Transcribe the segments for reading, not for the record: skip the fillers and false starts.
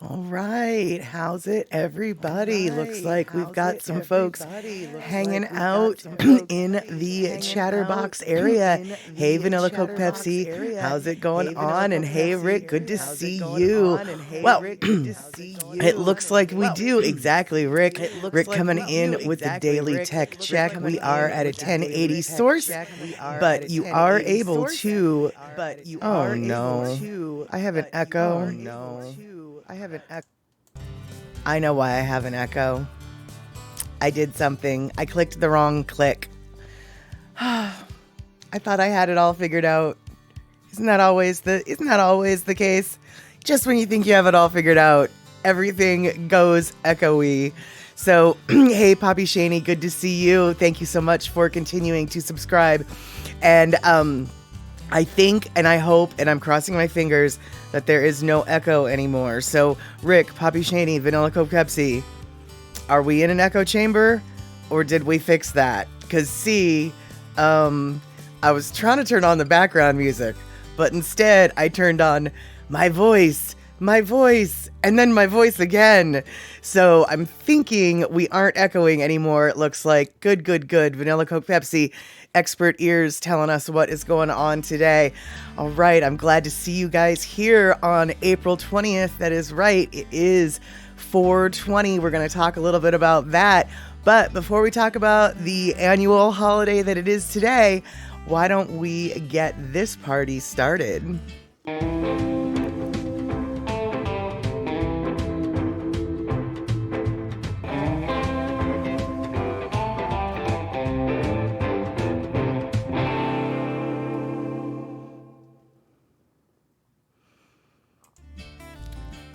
All right. How's it, everybody? Looks like we've got some folks hanging out in the Chatterbox area. Hey, Vanilla Coke Pepsi. How's it going on? And hey, Rick, good to see you. Well, it looks like we do. Exactly, Rick. Rick coming in with the daily tech check. We are at a 1080 source, but you are able to. Oh, no. I have an echo. I know why I have an echo. I did something. I clicked the wrong click. I thought I had it all figured out. Isn't that always the case? Just when you think you have it all figured out, everything goes echoey. So, hey, Poppy Shaney, good to see you. Thank you so much for continuing to subscribe. And I think and I hope and I'm crossing my fingers that there is no echo anymore. So, Rick, Poppy Shaney, Vanilla Coke Pepsi, are we in an echo chamber or did we fix that? Because see, I was trying to turn on the background music, but instead I turned on my voice, and then my voice again. So I'm thinking we aren't echoing anymore. It looks like good. Vanilla Coke Pepsi, expert ears telling us what is going on today. All right, I'm glad to see you guys here on April 20th. That is right. It is 420. We're going to talk a little bit about that. But before we talk about the annual holiday that it is today, why don't we get this party started?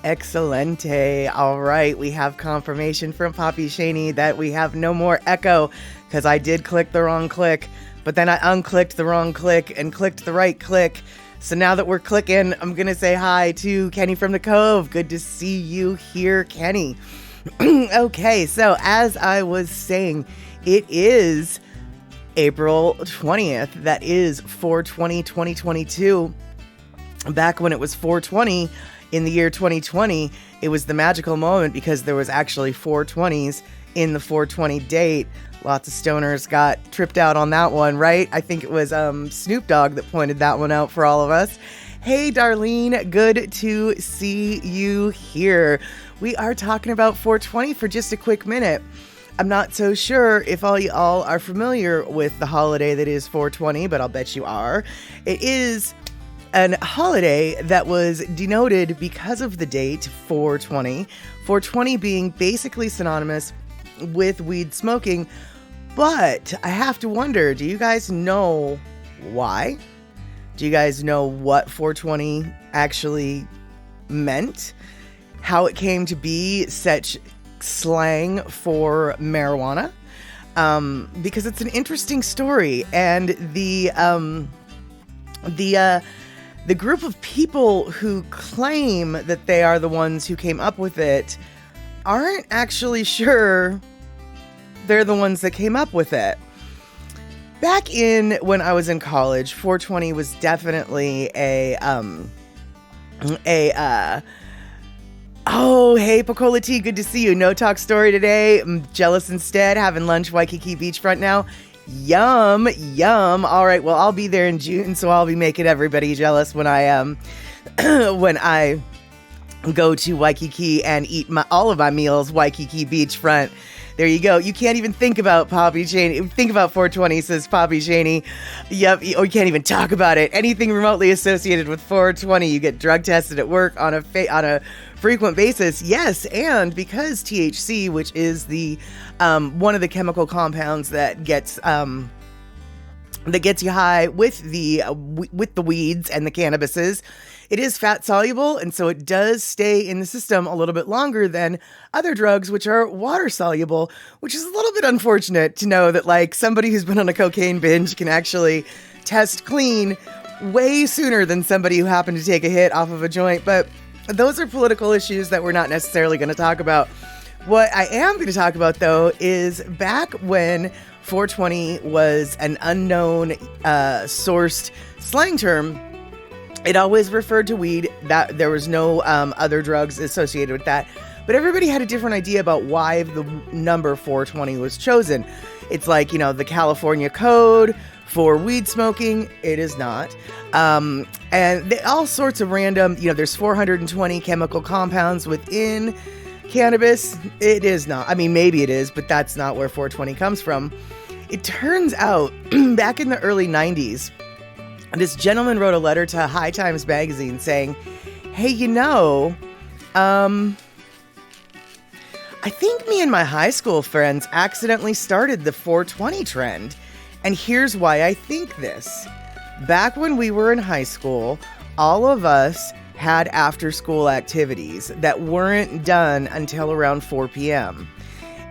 Excelente. All right, we have confirmation from Poppy Shaney that we have no more echo because I did click the wrong click, but then I unclicked the wrong click and clicked the right click. So now that we're clicking, I'm going to say hi to Kenny from the Cove. Good to see you here, Kenny. Okay, so as I was saying, it is April 20th. That is 4/20/2022. Back when it was 420 in the year 2020, it was the magical moment because there was actually 420s in the 420 date. Lots of stoners got tripped out on that one, right? I think it was Snoop Dogg that pointed that one out for all of us. Hey, Darlene, good to see you here. We are talking about 420 for just a quick minute. I'm not so sure if all y'all are familiar with the holiday that is 420, but I'll bet you are. It is an holiday that was denoted because of the date 420. 420 being basically synonymous with weed smoking. But I have to wonder, do you guys know why? Do you guys know what 420 actually meant? How it came to be such slang for marijuana? Because it's an interesting story, and the group of people who claim that they are the ones who came up with it aren't actually sure they're the ones that came up with it. Back in when I was in college, 420 was definitely oh, hey, Pacola T, good to see you. No talk story today. I'm jealous instead. Having lunch Waikiki Beachfront now. Yum. All right, well, I'll be there in June, so I'll be making everybody jealous when I when I go to Waikiki and eat all of my meals Waikiki Beachfront. There you go. You can't even think about Poppy Shaney. Think about 420, says Poppy Shaney. Yep, or you can't even talk about it. Anything remotely associated with 420, you get drug tested at work on a frequent basis. Yes, and because THC, which is the one of the chemical compounds that gets you high with the weeds and the cannabises, it is fat soluble, and so it does stay in the system a little bit longer than other drugs, which are water soluble, which is a little bit unfortunate to know that, like, somebody who's been on a cocaine binge can actually test clean way sooner than somebody who happened to take a hit off of a joint. But those are political issues that we're not necessarily going to talk about. What I am going to talk about, though, is back when 420 was an unknown sourced slang term. It always referred to weed. That there was no other drugs associated with that. But everybody had a different idea about why the number 420 was chosen. It's like, the California code for weed smoking. It is not. And all sorts of random, there's 420 chemical compounds within cannabis. It is not. I mean, maybe it is, but that's not where 420 comes from. It turns out back in the early 90s, this gentleman wrote a letter to High Times magazine saying, hey, I think me and my high school friends accidentally started the 420 trend. And here's why I think this. Back when we were in high school, all of us had after-school activities that weren't done until around 4 p.m.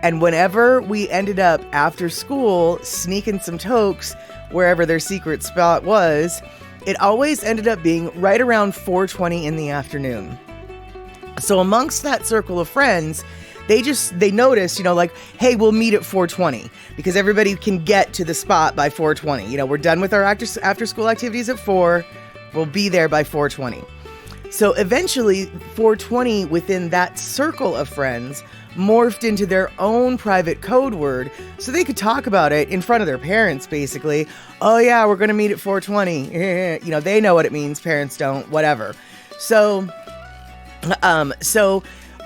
And whenever we ended up after school sneaking some tokes wherever their secret spot was, it always ended up being right around 4:20 in the afternoon. So amongst that circle of friends, they noticed, hey, we'll meet at 4:20 because everybody can get to the spot by 4:20. We're done with our after school activities at 4. We'll be there by 4:20. So eventually 420 within that circle of friends morphed into their own private code word so they could talk about it in front of their parents, basically. Oh yeah, we're going to meet at 420. They know what it means. Parents don't, whatever. So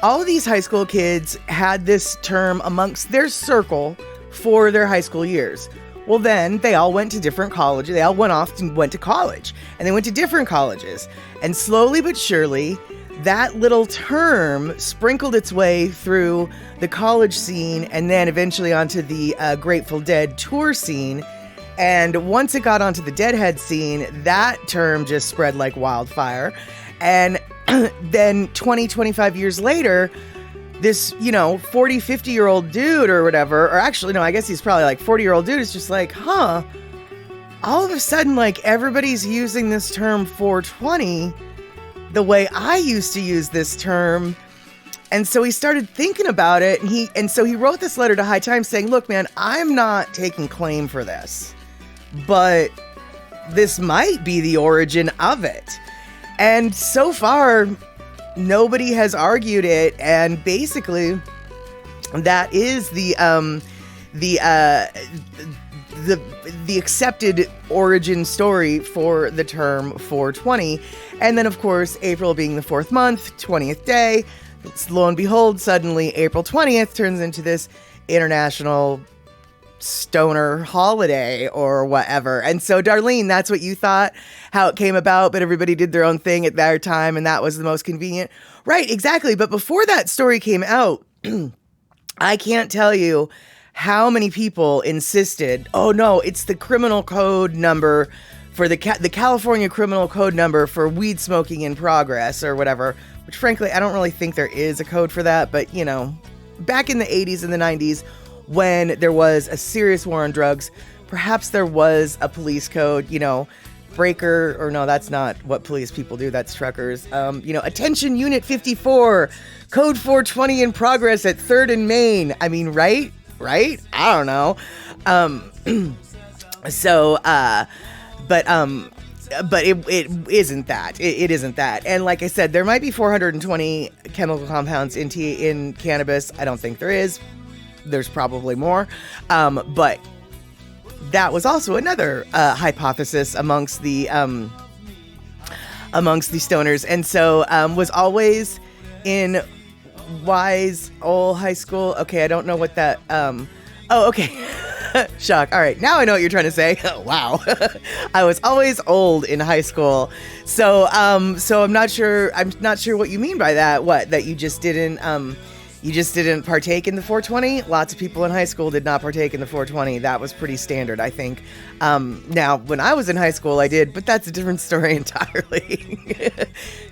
all of these high school kids had this term amongst their circle for their high school years. Well, then they all went to different colleges. They all went off and went to college, and they went to different colleges. And slowly but surely, that little term sprinkled its way through the college scene and then eventually onto the Grateful Dead tour scene. And once it got onto the Deadhead scene, that term just spread like wildfire. And then 25 years later, this, 40, 50-year-old dude or whatever, or actually, no, I guess he's probably like 40-year-old dude is just like, all of a sudden, like, everybody's using this term 420 the way I used to use this term. And so he started thinking about it, and so he wrote this letter to High Times saying, look, man, I'm not taking claim for this, but this might be the origin of it. And so far, nobody has argued it, and basically, that is the accepted origin story for the term 420. And then, of course, April being the 4th month, 20th day, lo and behold, suddenly April 20th turns into this international stoner holiday or whatever. And so, Darlene, that's what you thought, how it came about, but everybody did their own thing at their time, and that was the most convenient. Right, exactly. But before that story came out, I can't tell you how many people insisted, oh no, it's the criminal code number for the California criminal code number for weed smoking in progress or whatever, which frankly, I don't really think there is a code for that. But, back in the 80s and the 90s, when there was a serious war on drugs, perhaps there was a police code, breaker, or no, that's not what police people do. That's truckers. Attention Unit 54, code 420 in progress at 3rd and Main. I mean, right? I don't know. But it isn't that. It isn't that. And like I said, there might be 420 chemical compounds in cannabis. I don't think there is. There's probably more. But that was also another hypothesis amongst the stoners. And so was always in Wise Old High School. Okay, I don't know what that okay. Shock. All right, now I know what you're trying to say. Wow. I was always old in high school. So I'm not sure what you mean by that. What? That you just didn't partake in the 420? Lots of people in high school did not partake in the 420. That was pretty standard, I think. Now, when I was in high school, I did, but that's a different story entirely.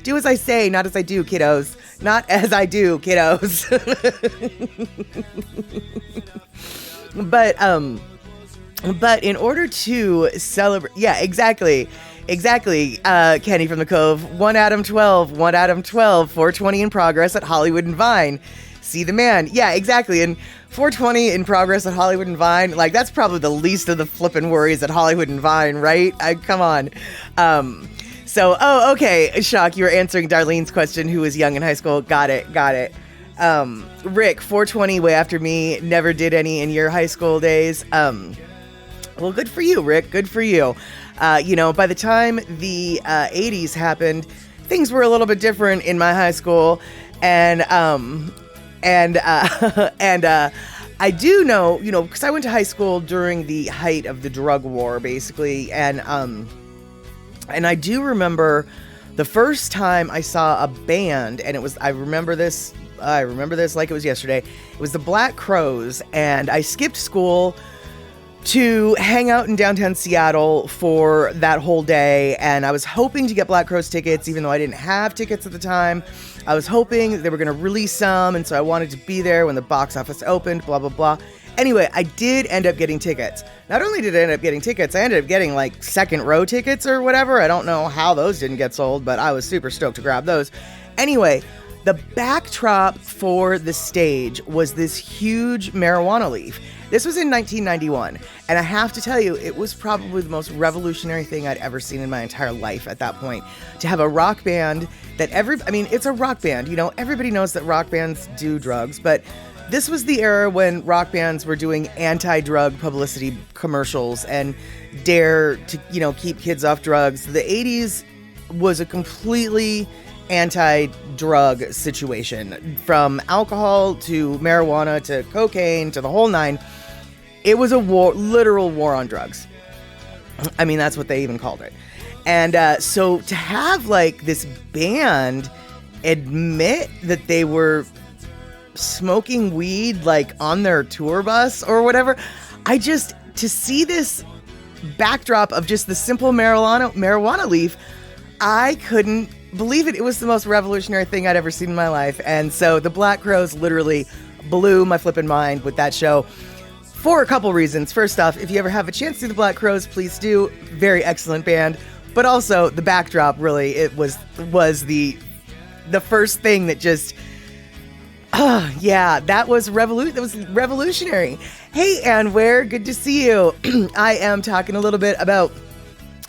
Do as I say, not as I do, kiddos. Not as I do, kiddos. But in order to celebrate, yeah, exactly, Kenny from the Cove, 1 Adam 12, 420 in progress at Hollywood and Vine. See the man. Yeah, exactly. And 420 in progress at Hollywood and Vine, like, that's probably the least of the flippin' worries at Hollywood and Vine, right? Come on. So, okay, Shock, you were answering Darlene's question, who was young in high school. Got it. Rick, 420, way after me, never did any in your high school days. Well, good for you, Rick, good for you. By the time the 80s happened, things were a little bit different in my high school, and I do know, because I went to high school during the height of the drug war, basically, and I do remember the first time I saw a band, and I remember this like it was yesterday. It was the Black Crowes, and I skipped school to hang out in downtown Seattle for that whole day, and I was hoping to get Black Crowes tickets, even though I didn't have tickets at the time. I was hoping they were going to release some, and so I wanted to be there when the box office opened, blah, blah, blah. Anyway, I did end up getting tickets. Not only did I end up getting tickets, I ended up getting like second row tickets or whatever. I don't know how those didn't get sold, but I was super stoked to grab those. Anyway, the backdrop for the stage was this huge marijuana leaf. This was in 1991, and I have to tell you, it was probably the most revolutionary thing I'd ever seen in my entire life at that point. To have a rock band that it's a rock band, everybody knows that rock bands do drugs, but this was the era when rock bands were doing anti-drug publicity commercials and dare to, keep kids off drugs. The 80s was a completely anti-drug situation, from alcohol to marijuana to cocaine to the whole nine. It was a literal war on drugs. I mean, that's what they even called it. And so to have like this band admit that they were smoking weed like on their tour bus or whatever, to see this backdrop of just the simple marijuana leaf, I couldn't believe it. It was the most revolutionary thing I'd ever seen in my life. And so the Black Crowes literally blew my flippin' mind with that show for a couple reasons. First off, if you ever have a chance to see the Black Crowes, please do. Very excellent band. But also the backdrop, really, it was the first thing that just, that was revolutionary. Hey, Ann Ware, good to see you. I am talking a little bit about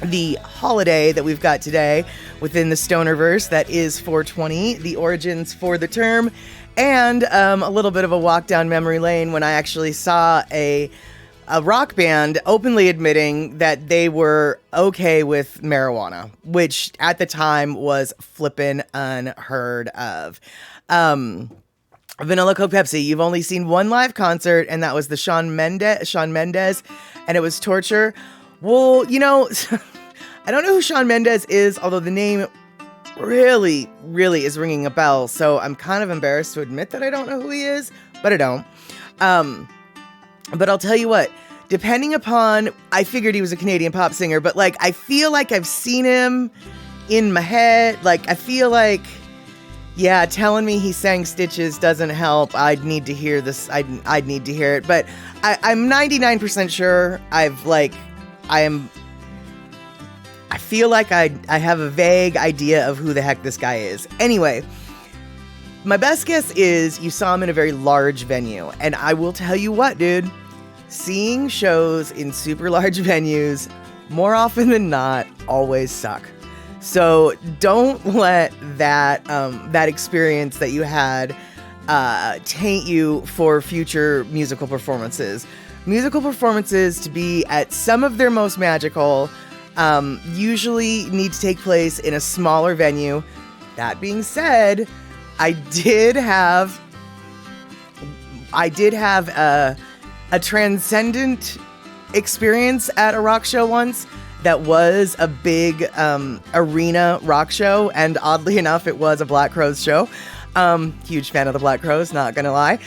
the holiday that we've got today within the Stonerverse, that is 420, the origins for the term, and a little bit of a walk down memory lane when I actually saw a rock band openly admitting that they were okay with marijuana, which at the time was flippin' unheard of. Vanilla Coke Pepsi, you've only seen one live concert, and that was the Shawn Mendes, and it was torture. Well, I don't know who Shawn Mendes is, although the name really, really is ringing a bell. So I'm kind of embarrassed to admit that I don't know who he is, but I don't. But I'll tell you what, depending upon, I figured he was a Canadian pop singer, but like, I feel like I've seen him in my head. Like, I feel like, telling me he sang Stitches doesn't help. I'd need to hear this. I'd need to hear it, but I'm 99% sure I feel like I have a vague idea of who the heck this guy is. Anyway, my best guess is you saw him in a very large venue. And I will tell you what, dude, seeing shows in super large venues, more often than not, always suck. So don't let that experience that you had taint you for future musical performances. Musical performances, to be at some of their most magical, usually need to take place in a smaller venue. That being said, I did have a transcendent experience at a rock show once that was a big arena rock show, and oddly enough, it was a Black Crowes show. Huge fan of the Black Crowes, not gonna lie.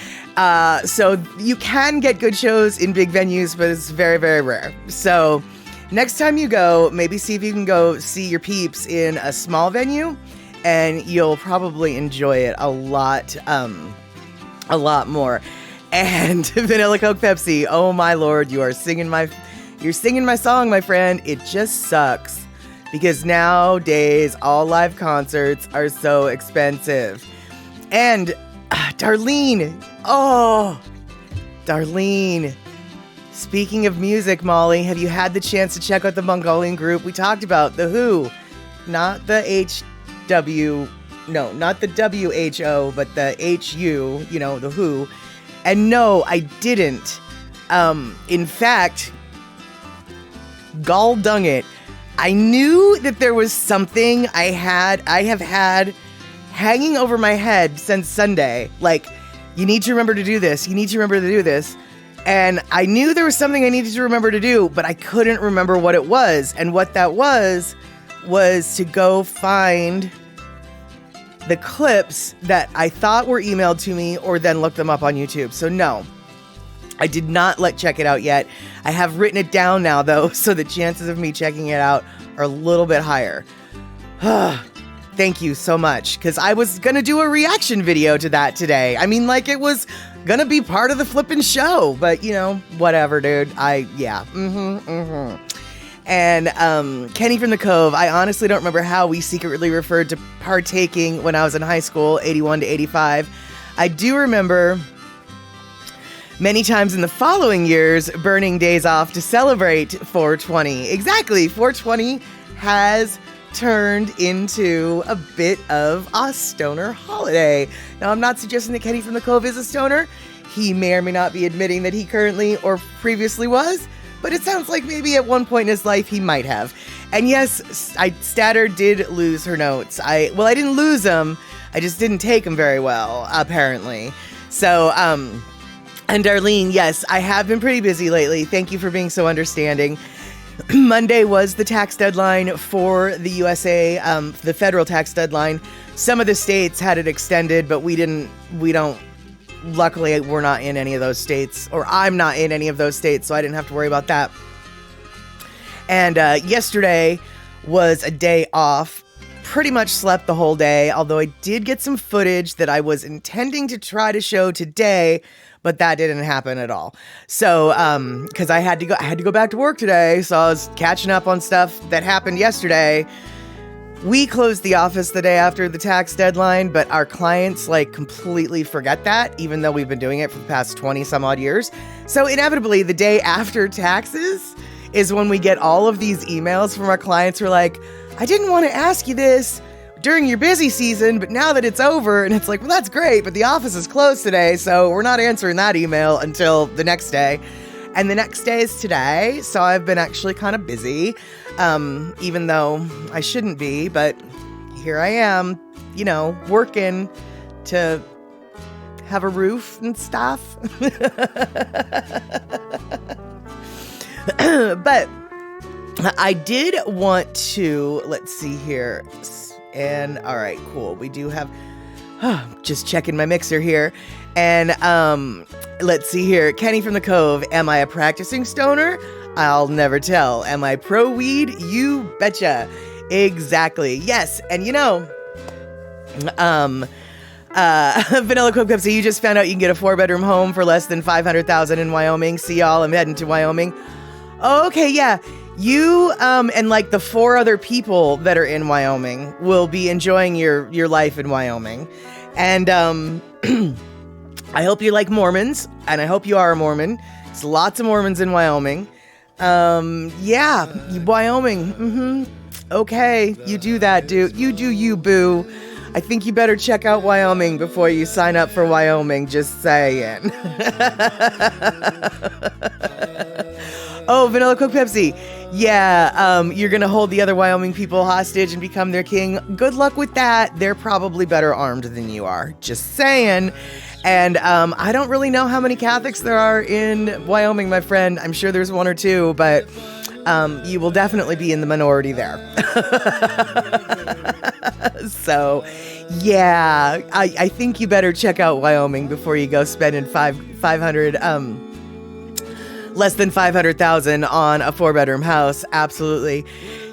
So you can get good shows in big venues, but it's very, very rare. So next time you go, maybe see if you can go see your peeps in a small venue, and you'll probably enjoy it a lot more. And Vanilla Coke Pepsi, oh my Lord, you're singing my song, my friend. It just sucks because nowadays all live concerts are so expensive. And Darlene, speaking of music, Molly, have you had the chance to check out the Mongolian group we talked about, The Who? not the HW, no, not the WHO, but the HU, you know, the WHO. And no, I didn't. In fact, gall dung it, I knew that there was something I have had hanging over my head since Sunday. Like, you need to remember to do this. You need to remember to do this. And I knew there was something I needed to remember to do, but I couldn't remember what it was. And what that was to go find the clips that I thought were emailed to me or then look them up on YouTube. So no, I did not check it out yet. I have written it down now though, so the chances of me checking it out are a little bit higher. Thank you so much, because I was going to do a reaction video to that today. I mean, like, it was going to be part of the flippin' show, but, you know, whatever, dude. Yeah. And Kenny from the Cove, I honestly don't remember how we secretly referred to partaking when I was in high school, 81 to 85. I do remember many times in the following years burning days off to celebrate 420. Exactly, 420 has turned into a bit of a stoner holiday. Now, I'm not suggesting that Kenny from the Cove is a stoner. He may or may not be admitting that he currently or previously was, but it sounds like maybe at one point in his life he might have. And yes, Statter did lose her notes. I didn't lose them. I just didn't take them very well, apparently. So, and Darlene, yes, I have been pretty busy lately. Thank you for being so understanding. Monday was the tax deadline for the USA, the federal tax deadline. Some of the states had it extended, but luckily we're not in any of those states, or I'm not in any of those states, so I didn't have to worry about that. And yesterday was a day off. Pretty much slept the whole day, although I did get some footage that I was intending to try to show today, but that didn't happen at all. So, because I had to go back to work today, so I was catching up on stuff that happened yesterday. We closed the office the day after the tax deadline, but our clients completely forget that, even though we've been doing it for the past 20 some odd years. So inevitably, the day after taxes is when we get all of these emails from our clients who are like, I didn't want to ask you this during your busy season, but now that it's over, and it's like, well, that's great, but the office is closed today, so we're not answering that email until the next day. And the next day is today, so I've been actually kind of busy, even though I shouldn't be, but here I am, working to have a roof and stuff. But I did want to, let's see here. And all right, cool. We do have, just checking my mixer here. And let's see here. Kenny from the Cove. Am I a practicing stoner? I'll never tell. Am I pro weed? You betcha. Exactly. Yes. And Vanilla Coke Cup, so you just found out you can get a 4-bedroom home for less than $500,000 in Wyoming. See y'all. I'm heading to Wyoming. Okay, yeah. You and the 4 other people that are in Wyoming will be enjoying your life in Wyoming. And I hope you like Mormons, and I hope you are a Mormon. There's lots of Mormons in Wyoming. Yeah, Wyoming. Okay, you do that, dude. You do you, boo. I think you better check out Wyoming before you sign up for Wyoming, just saying. Oh, Vanilla Coke Pepsi. Yeah, you're going to hold the other Wyoming people hostage and become their king. Good luck with that. They're probably better armed than you are. Just saying. And I don't really know how many Catholics there are in Wyoming, my friend. I'm sure there's 1 or 2, but you will definitely be in the minority there. So, yeah, I think you better check out Wyoming before you go spending less than $500,000 on a 4-bedroom house. Absolutely.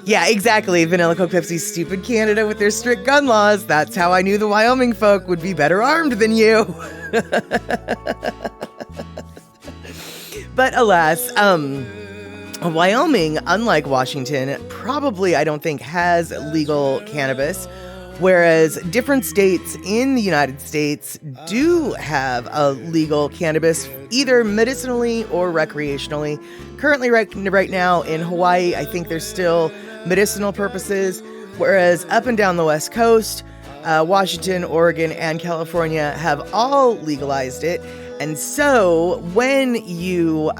Yeah, exactly. Vanilla Coke Pepsi, stupid Canada with their strict gun laws. That's how I knew the Wyoming folk would be better armed than you. But alas, Wyoming, unlike Washington, probably, I don't think, has legal cannabis. Whereas different states in the United States do have a legal cannabis, either medicinally or recreationally. Currently, right now in Hawaii, I think there's still medicinal purposes. Whereas up and down the West Coast, Washington, Oregon, and California have all legalized it. And so when you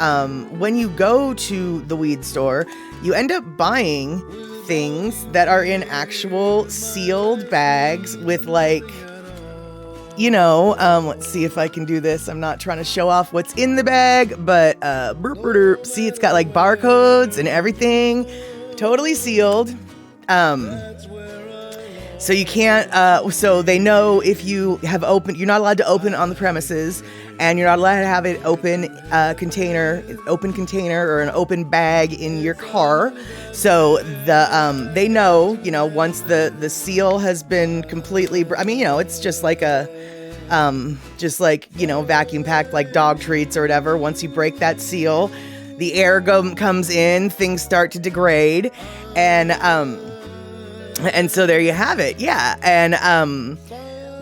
go to the weed store, you end up buying things that are in actual sealed bags with like, let's see if I can do this. I'm not trying to show off what's in the bag, but see, it's got like barcodes and everything, totally sealed. So you can't, so they know if you have opened, you're not allowed to open on the premises, and you're not allowed to have it open container or an open bag in your car. So they know, once the seal has been completely, it's just like vacuum packed like dog treats or whatever. Once you break that seal, the air comes in, things start to degrade, and so there you have it. Yeah. And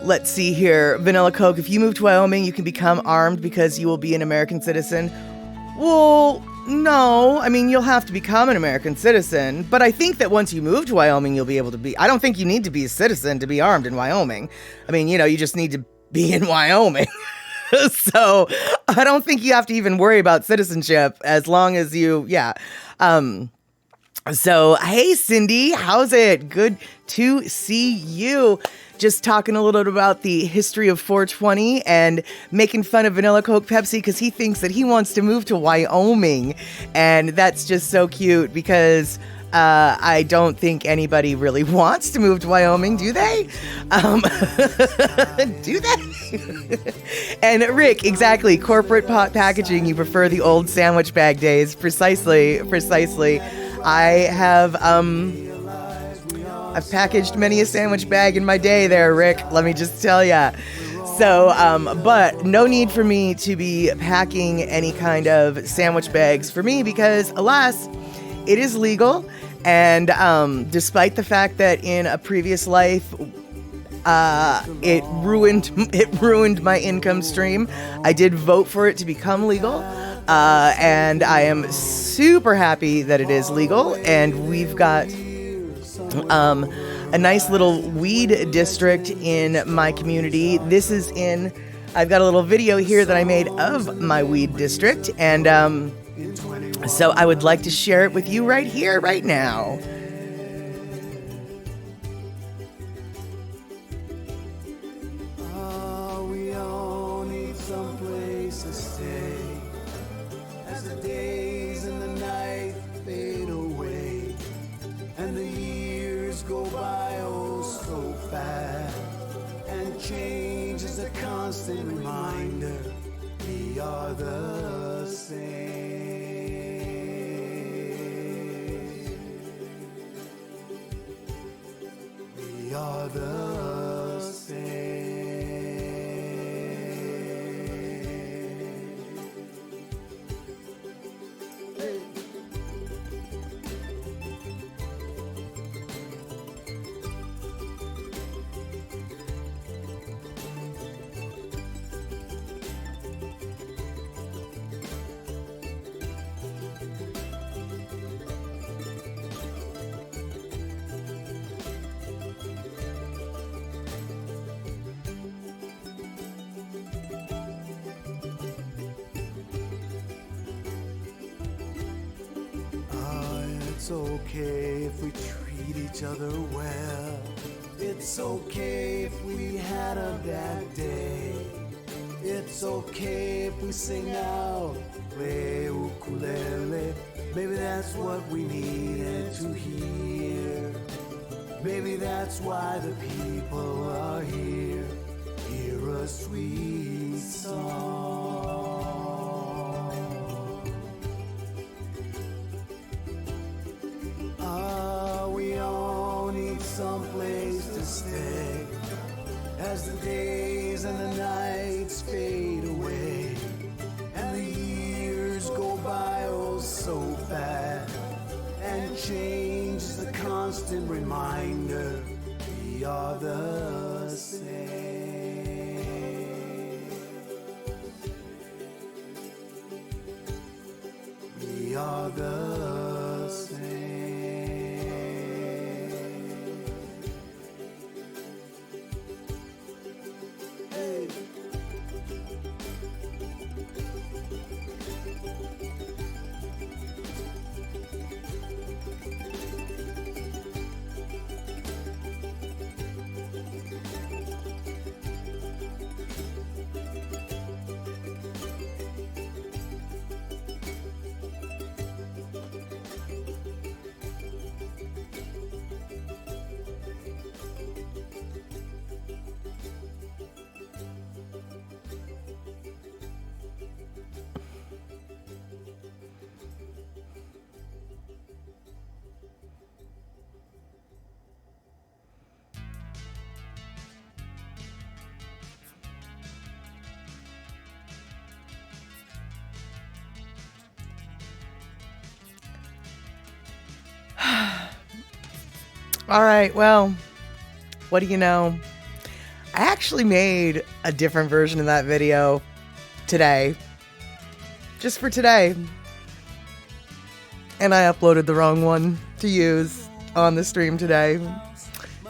let's see here. Vanilla Coke. If you move to Wyoming, you can become armed because you will be an American citizen. Well, no. I mean, you'll have to become an American citizen. But I think that once you move to Wyoming, you'll be able to be. I don't think you need to be a citizen to be armed in Wyoming. I mean, you just need to be in Wyoming. So I don't think you have to even worry about citizenship as long as you, yeah. So, hey, Cindy, how's it? Good to see you. Just talking a little bit about the history of 420 and making fun of Vanilla Coke Pepsi because he thinks that he wants to move to Wyoming. And that's just so cute because I don't think anybody really wants to move to Wyoming, do they? Do they? And Rick, exactly. Corporate pot packaging. You prefer the old sandwich bag days. Precisely. I've packaged many a sandwich bag in my day there, Rick. Let me just tell ya. So, but no need for me to be packing any kind of sandwich bags for me because, alas, it is legal. And despite the fact that in a previous life, it ruined my income stream, I did vote for it to become legal. And I am super happy that it is legal. And we've got a nice little weed district in my community. I've got a little video here that I made of my weed district. And so I would like to share it with you right here, right now. We all need some place to stay as the days and the night fade away and the years go by oh so fast, and change is a constant reminder we are the same. We are the same. It's okay if we treat each other well. It's okay if we had a bad day. It's okay if we sing out, play ukulele. Maybe that's what we needed to hear. Maybe that's why the people are here. Hear a sweet song. We all need some place to stay as the days and the nights fade away and the years go by oh so fast, and change is a constant reminder we are the same. We are the same. All right, well, what do you know? I actually made a different version of that video today. Just for today. And I uploaded the wrong one to use on the stream today.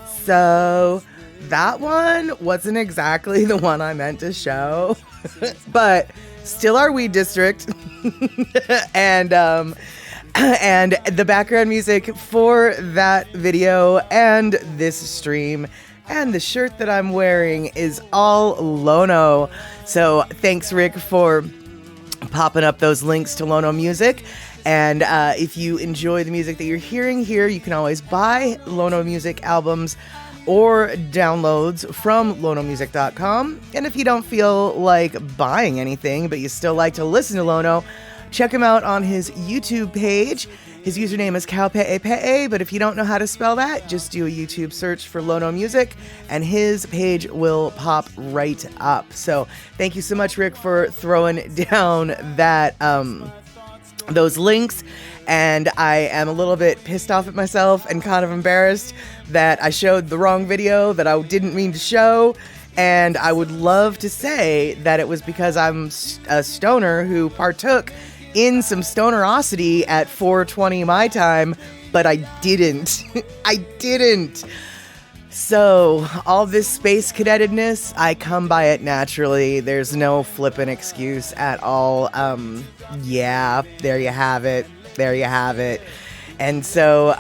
So that one wasn't exactly the one I meant to show. But still our weed district. And the background music for that video and this stream and the shirt that I'm wearing is all Lono. So thanks, Rick, for popping up those links to Lono music. And if you enjoy the music that you're hearing here, you can always buy Lono music albums or downloads from lonomusic.com. And if you don't feel like buying anything, but you still like to listen to Lono, check him out on his YouTube page. His username is Kaupe'epe'e, but if you don't know how to spell that, just do a YouTube search for Lono Music, and his page will pop right up. So thank you so much, Rick, for throwing down that those links. And I am a little bit pissed off at myself and kind of embarrassed that I showed the wrong video that I didn't mean to show. And I would love to say that it was because I'm a stoner who partook in some stonerosity at 4:20 my time, but I didn't. I didn't. So all this space cadetedness, I come by it naturally. There's no flippin' excuse at all. Yeah, there you have it. There you have it. And so,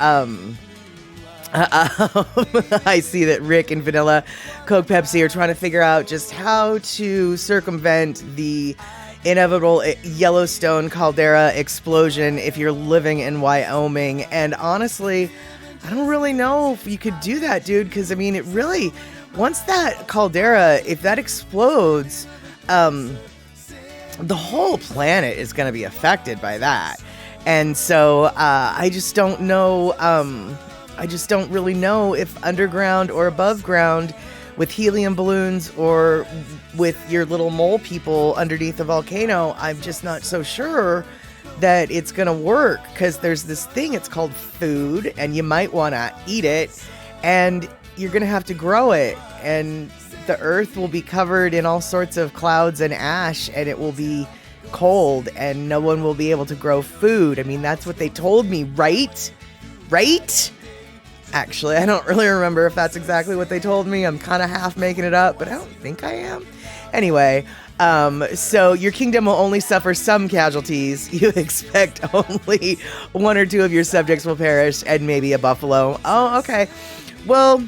I see that Rick and Vanilla Coke Pepsi are trying to figure out just how to circumvent the inevitable Yellowstone caldera explosion if you're living in Wyoming. And honestly, I don't really know if you could do that, dude, because I mean, it really, once that caldera, if that explodes, the whole planet is going to be affected by that. And so I just don't know, I just don't really know if underground or above ground with helium balloons or with your little mole people underneath the volcano, I'm just not so sure that it's going to work, because there's this thing, it's called food, and you might want to eat it, and you're going to have to grow it, and the earth will be covered in all sorts of clouds and ash, and it will be cold, and no one will be able to grow food. I mean, that's what they told me, right? Right? Actually, I don't really remember if that's exactly what they told me. I'm kind of half making it up, but I don't think I am. Anyway, so your kingdom will only suffer some casualties. You expect only one or two of your subjects will perish, and maybe a buffalo. Oh, okay. Well,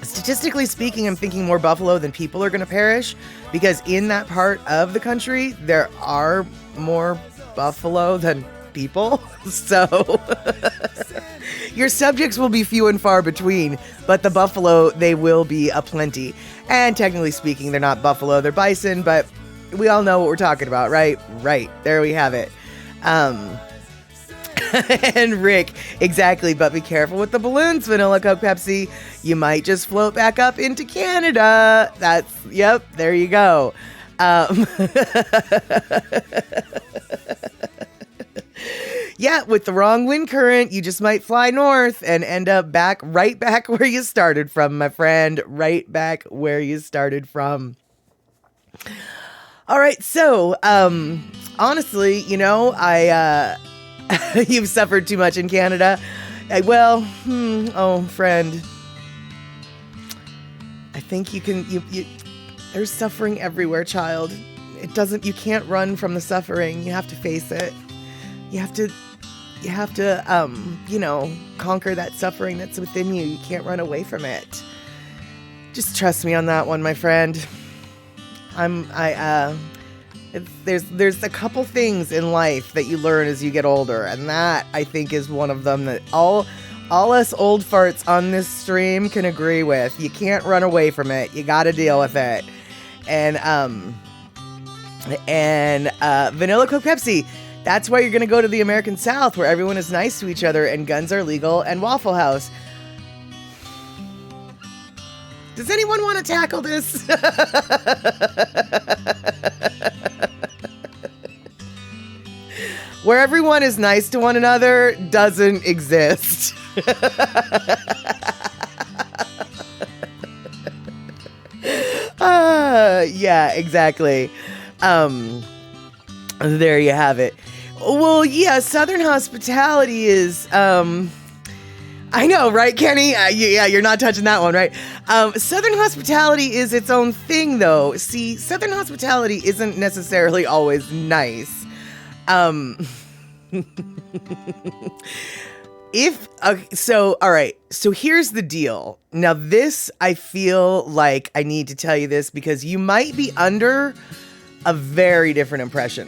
statistically speaking, I'm thinking more buffalo than people are going to perish, because in that part of the country, there are more buffalo than people. So your subjects will be few and far between, but the buffalo, they will be aplenty. And technically speaking, they're not buffalo, they're bison, but we all know what we're talking about, right? Right. There we have it. And Rick, exactly, but be careful with the balloons, Vanilla Coke Pepsi. You might just float back up into Canada. Yep, there you go. Yeah, with the wrong wind current, you just might fly north and end up right back where you started from, my friend. Right back where you started from. All right, so, honestly, you know, you've suffered too much in Canada. Oh, friend. I think there's suffering everywhere, child. You can't run from the suffering. You have to face it. You have to, conquer that suffering that's within you. You can't run away from it. Just trust me on that one, my friend. There's a couple things in life that you learn as you get older, and that, I think, is one of them that all us old farts on this stream can agree with. You can't run away from it. You got to deal with it. And Vanilla Coke Pepsi, that's why you're going to go to the American South, where everyone is nice to each other and guns are legal, and Waffle House. Does anyone want to tackle this? Where everyone is nice to one another doesn't exist. Yeah, exactly. There you have it. Well, yeah, Southern hospitality is, I know, right, Kenny? Yeah, you're not touching that one, right? Southern hospitality is its own thing, though. See, Southern hospitality isn't necessarily always nice. All right. So here's the deal. Now, this, I feel like I need to tell you this because you might be under a very different impression.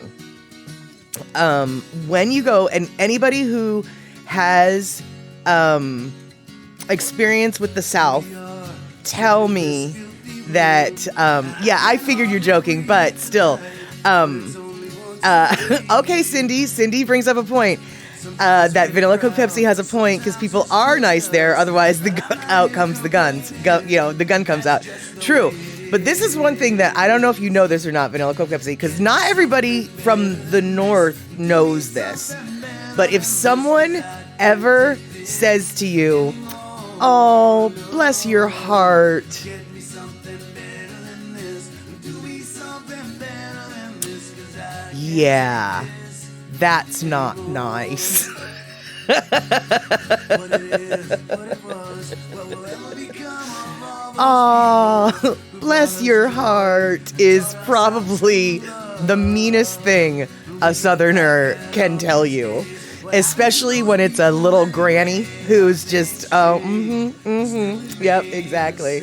When you go, and anybody who has experience with the South, tell me that, yeah, I figured you're joking, but still, okay, Cindy brings up a point. That vanilla Coke Pepsi has a point because people are nice there. Otherwise, out comes the guns. The gun comes out. True. But this is one thing that I don't know if you know this or not, vanilla Coke Pepsi, because not everybody from the North knows this. But if someone ever says to you, "Oh, bless your heart," yeah, that's not nice. Oh, bless your heart is probably the meanest thing a Southerner can tell you, especially when it's a little granny who's just, yep, exactly.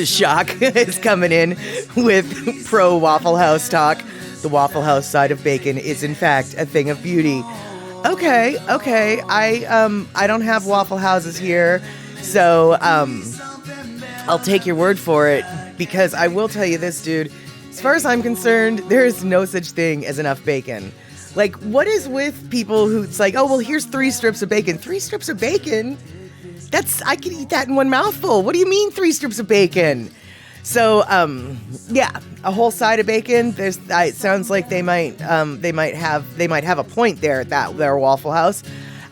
Shock is coming in with pro Waffle House talk. The Waffle House side of bacon is in fact a thing of beauty. Okay. I don't have Waffle Houses here, so I'll take your word for it, because I will tell you this, dude. As far as I'm concerned, there is no such thing as enough bacon. Like, what is with people who's like, "Oh, well, here's 3 strips of bacon." 3 strips of bacon? I could eat that in one mouthful. What do you mean 3 strips of bacon? So, yeah, a whole side of bacon. It sounds like they might have a point there at their Waffle House.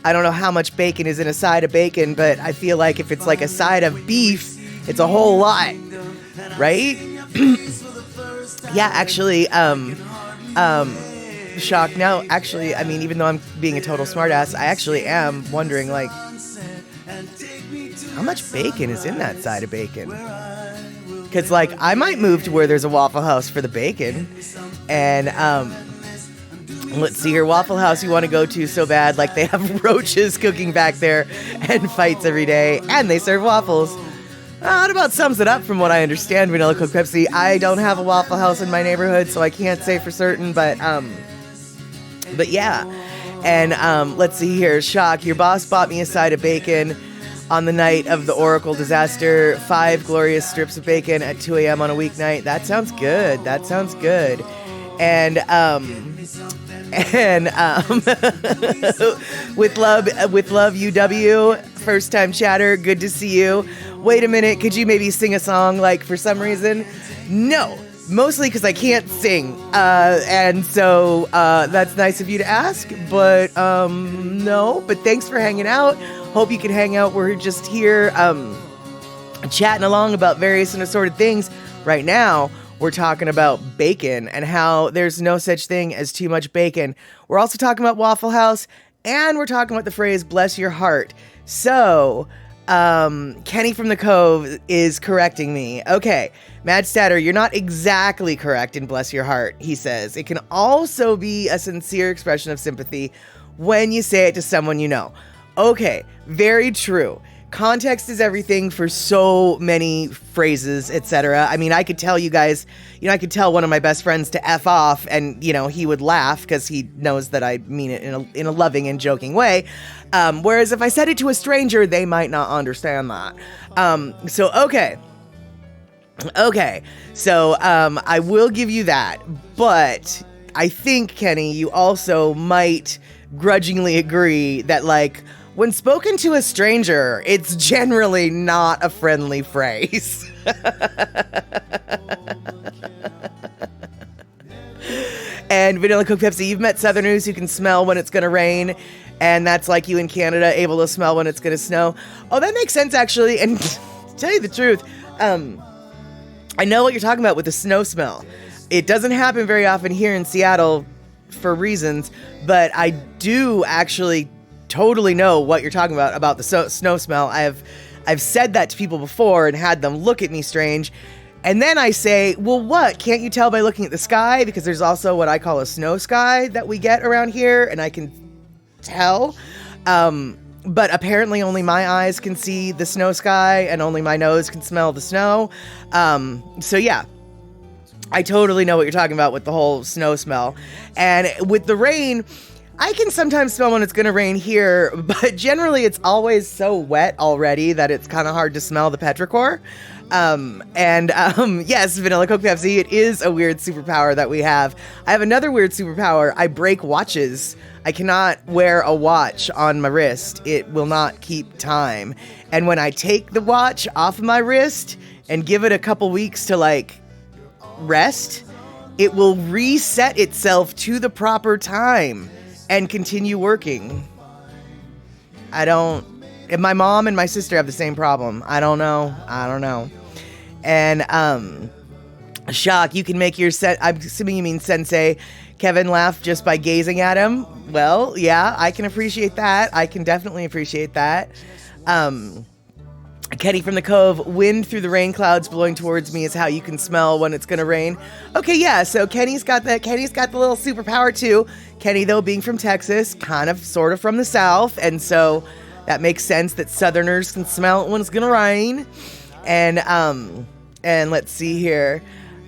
I don't know how much bacon is in a side of bacon, but I feel like if it's like a side of beef, it's a whole lot, right? Yeah, actually, shock. No, actually, I mean, even though I'm being a total smartass, I actually am wondering, like, how much bacon is in that side of bacon? Because, like, I might move to where there's a Waffle House for the bacon. And, let's see here. Waffle House you want to go to so bad. Like, they have roaches cooking back there and fights every day. And they serve waffles. That about sums it up from what I understand, vanilla Coke Pepsi. I don't have a Waffle House in my neighborhood, so I can't say for certain. But yeah. And, let's see here. Shock. Your boss bought me a side of bacon on the night of the Oracle disaster. 5 glorious strips of bacon at 2 a.m. on a weeknight. That sounds good. And with love, UW, first time chatter. Good to see you. Wait a minute. Could you maybe sing a song, like, for some reason? No. Mostly because I can't sing. And so that's nice of you to ask. But no. But thanks for hanging out. Hope you can hang out. We're just here chatting along about various and assorted things. Right now, we're talking about bacon and how there's no such thing as too much bacon. We're also talking about Waffle House, and we're talking about the phrase, bless your heart. So, Kenny from the Cove is correcting me. Okay, Mad Statter, you're not exactly correct in bless your heart, he says. It can also be a sincere expression of sympathy when you say it to someone you know. Okay, very true. Context is everything for so many phrases, etc. I mean, I could tell you guys, I could tell one of my best friends to F off and, he would laugh because he knows that I mean it in a loving and joking way. Whereas if I said it to a stranger, they might not understand that. Okay. So, I will give you that. But I think, Kenny, you also might grudgingly agree that, like, when spoken to a stranger, it's generally not a friendly phrase. And vanilla Coke Pepsi, you've met Southerners who can smell when it's going to rain. And that's like you in Canada, able to smell when it's going to snow. Oh, that makes sense, actually. And to tell you the truth, I know what you're talking about with the snow smell. It doesn't happen very often here in Seattle for reasons, but I do actually totally know what you're talking about the snow smell. I've said that to people before and had them look at me strange. And then I say, well, what? Can't you tell by looking at the sky? Because there's also what I call a snow sky that we get around here, and I can tell. But apparently only my eyes can see the snow sky and only my nose can smell the snow. So yeah, I totally know what you're talking about with the whole snow smell. And with the rain, I can sometimes smell when it's going to rain here, but generally it's always so wet already that it's kind of hard to smell the petrichor. Yes, Vanilla Coke Pepsi, it is a weird superpower that we have. I have another weird superpower. I break watches. I cannot wear a watch on my wrist. It will not keep time. And when I take the watch off of my wrist and give it a couple weeks to like rest, it will reset itself to the proper time and continue working. And my mom and my sister have the same problem. I don't know. And, Shock, you can make your I'm assuming you mean Sensei Kevin laugh just by gazing at him. Well, yeah, I can appreciate that. I can definitely appreciate that. Kenny from the Cove, wind through the rain clouds blowing towards me is how you can smell when it's going to rain. Okay, yeah, so Kenny's got the little superpower too. Kenny, though, being from Texas, kind of sort of from the South, and so that makes sense that Southerners can smell it when it's going to rain. And let's see here.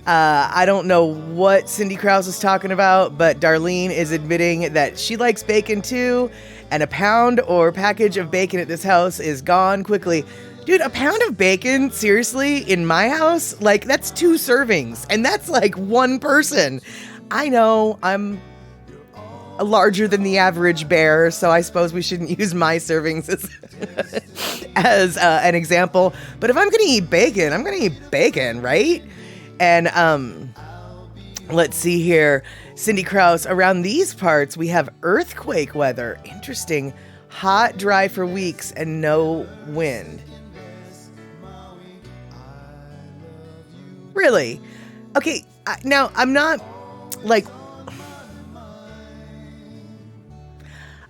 I don't know what Cindy Krause is talking about, but Darlene is admitting that she likes bacon too, and a pound or package of bacon at this house is gone quickly. Dude, a pound of bacon, seriously, in my house? Like, that's 2 servings, and that's like 1 person. I know, I'm a larger than the average bear, so I suppose we shouldn't use my servings as an example. But if I'm going to eat bacon, I'm going to eat bacon, right? And let's see here. Cindy Krause, around these parts, we have earthquake weather. Interesting. Hot, dry for weeks, and no wind. Really? Okay, now I'm not, like,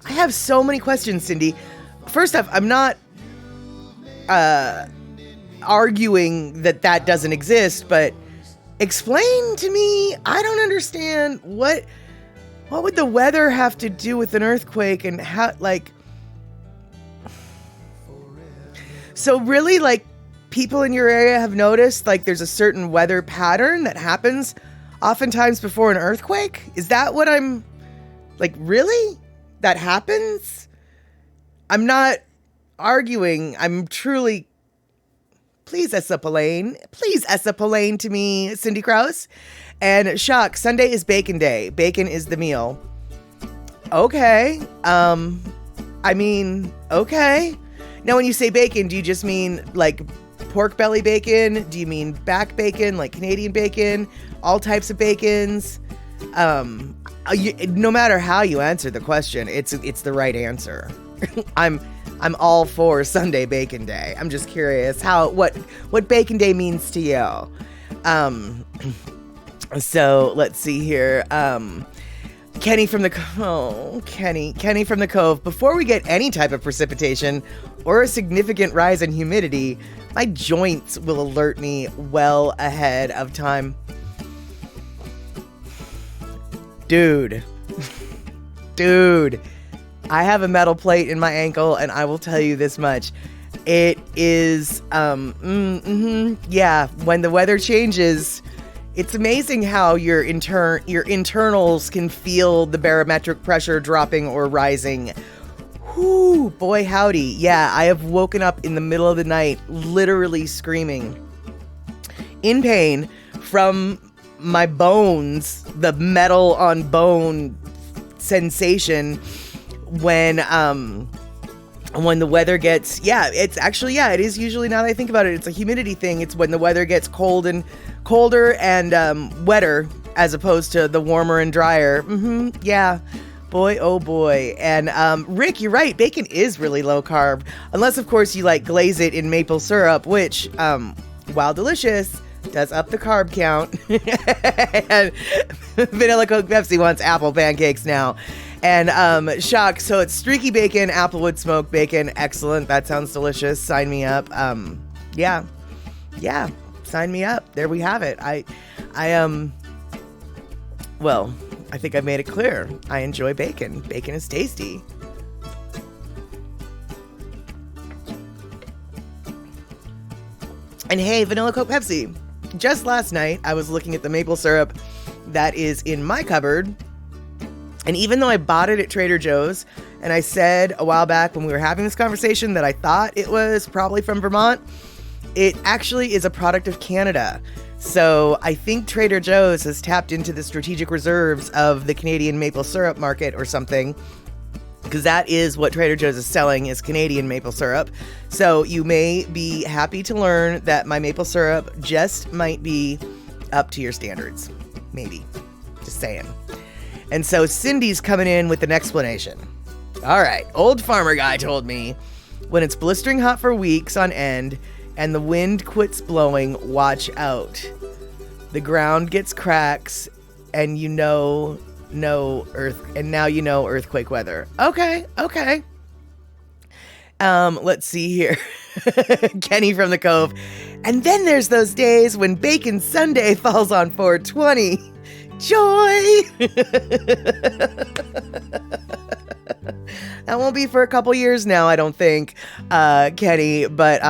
I have so many questions, Cindy. First off, I'm not arguing that doesn't exist, but explain to me, I don't understand, what would the weather have to do with an earthquake, and how, like, so really, like, people in your area have noticed, like, there's a certain weather pattern that happens oftentimes before an earthquake? Is that what I'm, like, really? That happens? I'm not arguing. I'm truly, please esapolane to me, Cindy Krause. And Shock, Sunday is bacon day. Bacon is the meal. Okay. I mean, okay. Now, when you say bacon, do you just mean like pork belly bacon? Do you mean back bacon, like Canadian bacon? All types of bacons? No matter how you answer the question, it's the right answer. I'm all for Sunday Bacon Day. I'm just curious what Bacon Day means to you. So let's see here. Kenny from the Cove. Before we get any type of precipitation or a significant rise in humidity, my joints will alert me well ahead of time. Dude, I have a metal plate in my ankle, and I will tell you this much. It is, yeah, when the weather changes, it's amazing how your internals can feel the barometric pressure dropping or rising. Whoo, boy howdy. Yeah, I have woken up in the middle of the night, literally screaming in pain from my bones, the metal on bone sensation when the weather gets, it is usually, now that I think about it, it's a humidity thing. It's when the weather gets colder and wetter as opposed to the warmer and drier. Yeah. Boy, oh boy. And Rick, you're right. Bacon is really low carb. Unless, of course, you like glaze it in maple syrup, which, while delicious, does up the carb count. And Vanilla Coke Pepsi wants apple pancakes now. And Shock, so it's streaky bacon, applewood smoked bacon. Excellent. That sounds delicious. Sign me up. Yeah. Sign me up. There we have it. Well, I think I made it clear. I enjoy bacon. Bacon is tasty. And hey, Vanilla Coke Pepsi. Just last night, I was looking at the maple syrup that is in my cupboard. And even though I bought it at Trader Joe's, and I said a while back when we were having this conversation that I thought it was probably from Vermont, it actually is a product of Canada. So I think Trader Joe's has tapped into the strategic reserves of the Canadian maple syrup market or something, because that is what Trader Joe's is selling, is Canadian maple syrup. So you may be happy to learn that my maple syrup just might be up to your standards. Maybe. Just saying. And so Cindy's coming in with an explanation. All right, old farmer guy told me, when it's blistering hot for weeks on end and the wind quits blowing, watch out. The ground gets cracks and now you know earthquake weather. Okay. Let's see here. Kenny from the Cove. And then there's those days when Bacon Sunday falls on 420. Joy! That won't be for a couple years now, I don't think, Kenny. But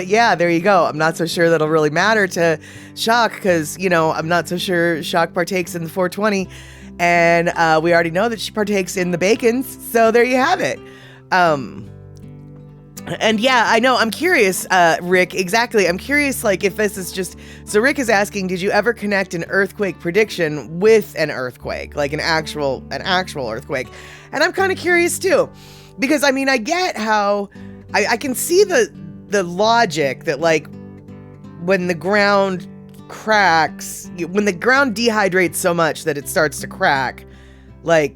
yeah, there you go. I'm not so sure that'll really matter to Shock because, I'm not so sure Shock partakes in the 420. And we already know that she partakes in the bacons. So there you have it. And yeah, I know. I'm curious, Rick. Exactly. I'm curious, if this is just. So Rick is asking, did you ever connect an earthquake prediction with an earthquake, like an actual earthquake? And I'm kind of curious too, because I get how I can see the logic that when the ground cracks, when the ground dehydrates so much that it starts to crack, I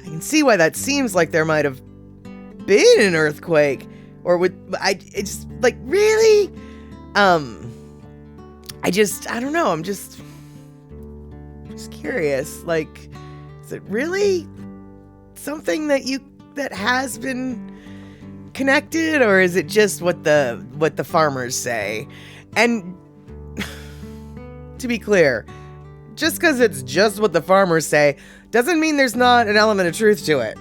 can see why that seems like there might have been an earthquake, or it's really, I don't know. I'm just curious. Is it really something that has been connected, or is it just what the farmers say? And to be clear, just because it's just what the farmers say doesn't mean there's not an element of truth to it.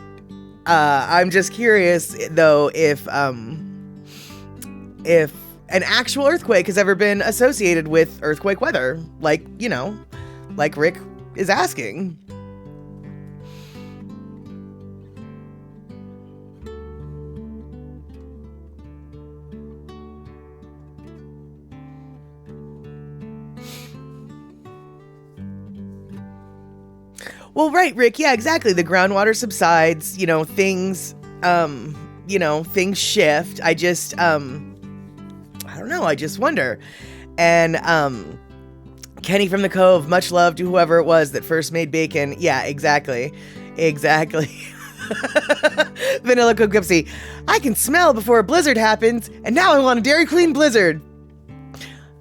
I'm just curious, though, if an actual earthquake has ever been associated with earthquake weather, like Rick is asking. Well, right, Rick. Yeah, exactly. The groundwater subsides, things, things shift. I don't know. I just wonder. And, Kenny from the Cove, much love to whoever it was that first made bacon. Yeah, exactly. Vanilla Coke Pepsi. I can smell before a blizzard happens, and now I want a Dairy Queen blizzard.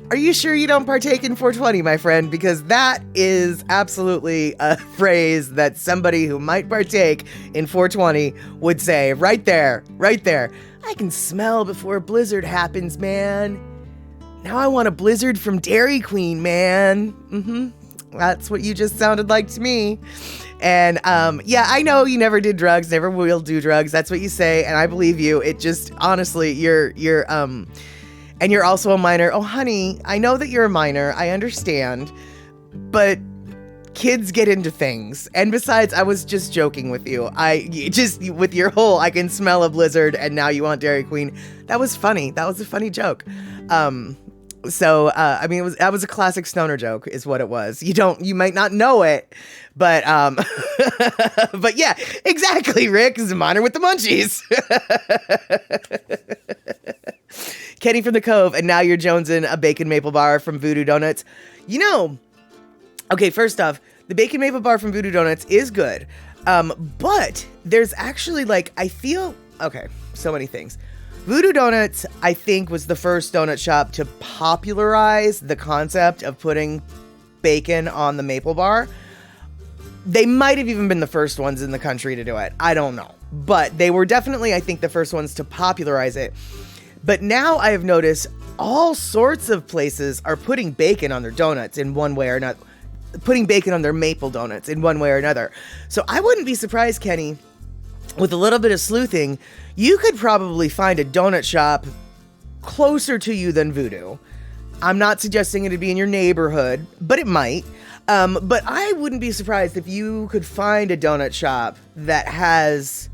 Are you sure you don't partake in 420, my friend? Because that is absolutely a phrase that somebody who might partake in 420 would say. Right there. I can smell before a blizzard happens, man. Now I want a blizzard from Dairy Queen, man. That's what you just sounded like to me. And yeah, I know you never did drugs, never will do drugs. That's what you say, and I believe you. It just, honestly, you're and you're also a minor. Oh, honey, I know that you're a minor. I understand. But kids get into things. And besides, I was just joking with you. With your whole, I can smell a blizzard and now you want Dairy Queen. That was funny. That was a funny joke. That was a classic stoner joke is what it was. You might not know it, but but yeah, exactly, Rick is a minor with the munchies. Kenny from the Cove, and now you're jonesing a bacon maple bar from Voodoo Donuts. Okay, first off, The bacon maple bar from Voodoo Donuts is good. But there's actually okay, so many things. Voodoo Donuts, I think, was the first donut shop to popularize the concept of putting bacon on the maple bar. They might have even been the first ones in the country to do it. I don't know. But they were definitely, I think, the first ones to popularize it. But now I have noticed all sorts of places are putting bacon on their donuts in one way or another. Putting bacon on their maple donuts in one way or another. So I wouldn't be surprised, Kenny, with a little bit of sleuthing, you could probably find a donut shop closer to you than Voodoo. I'm not suggesting it'd be in your neighborhood, but it might. But I wouldn't be surprised if you could find a donut shop that has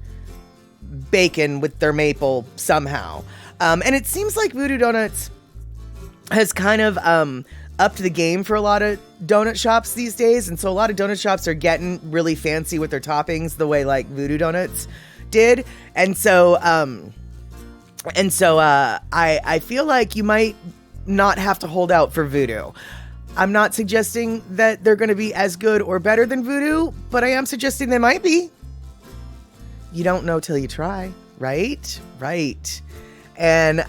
bacon with their maple somehow. And it seems like Voodoo Donuts has kind of upped the game for a lot of donut shops these days. And so a lot of donut shops are getting really fancy with their toppings the way like Voodoo Donuts did. And so I feel like you might not have to hold out for Voodoo. I'm not suggesting that they're going to be as good or better than Voodoo, but I am suggesting they might be. You don't know till you try, right? Right. And,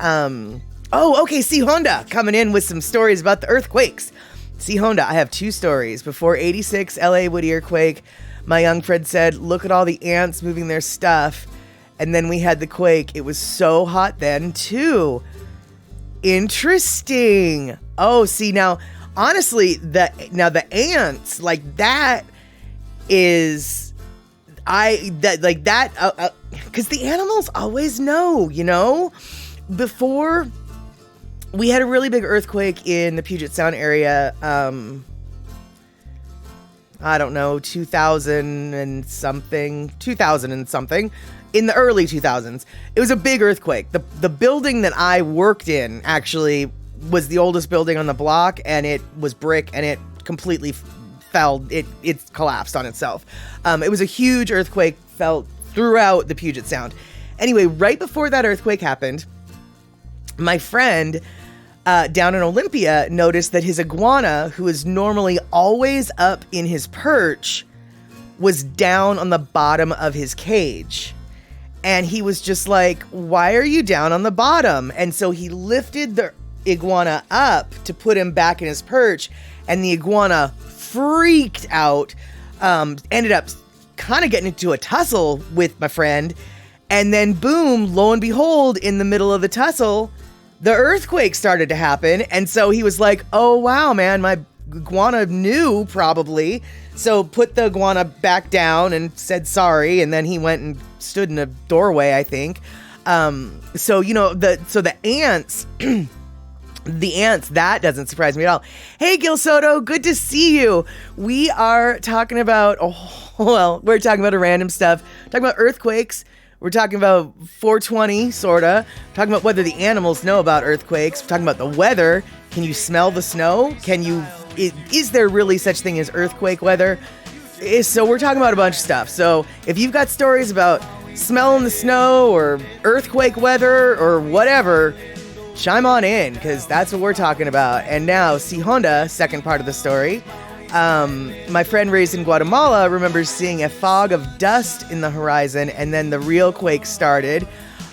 okay, C Honda coming in with some stories about the earthquakes. C Honda, I have 2 stories. Before 86 LA Whittier quake, my young friend said, look at all the ants moving their stuff. And then we had the quake. It was so hot then, too. Interesting. Oh, see, now, honestly, the ants, like, that is, because the animals always know, you know? Before we had a really big earthquake in the Puget Sound area, I don't know, 2000 and something, in the early 2000s. It was a big earthquake. The building that I worked in actually was the oldest building on the block, and it was brick, and it completely fell. It collapsed on itself. It was a huge earthquake, felt throughout the Puget Sound. Anyway, right before that earthquake happened, my friend down in Olympia noticed that his iguana, who is normally always up in his perch, was down on the bottom of his cage. And he was just like, why are you down on the bottom? And so he lifted the iguana up to put him back in his perch, and the iguana freaked out, ended up kind of getting into a tussle with my friend. And then boom, lo and behold, in the middle of the tussle, the earthquake started to happen. And so he was like, oh, wow, man, my iguana knew probably. So put the iguana back down and said sorry. And then he went and stood in a doorway, I think. So the ants, the ants, that doesn't surprise me at all. Hey, Gil Soto, good to see you. We are talking about, we're talking about random stuff. Talking about earthquakes. We're talking about 420, sorta. We're talking about whether the animals know about earthquakes. We're talking about the weather. Can you smell the snow? Is there really such thing as earthquake weather? So we're talking about a bunch of stuff. So if you've got stories about smelling the snow or earthquake weather or whatever, chime on in, because that's what we're talking about. And now, C Honda, second part of the story. My friend raised in Guatemala remembers seeing a fog of dust in the horizon, and then the real quake started.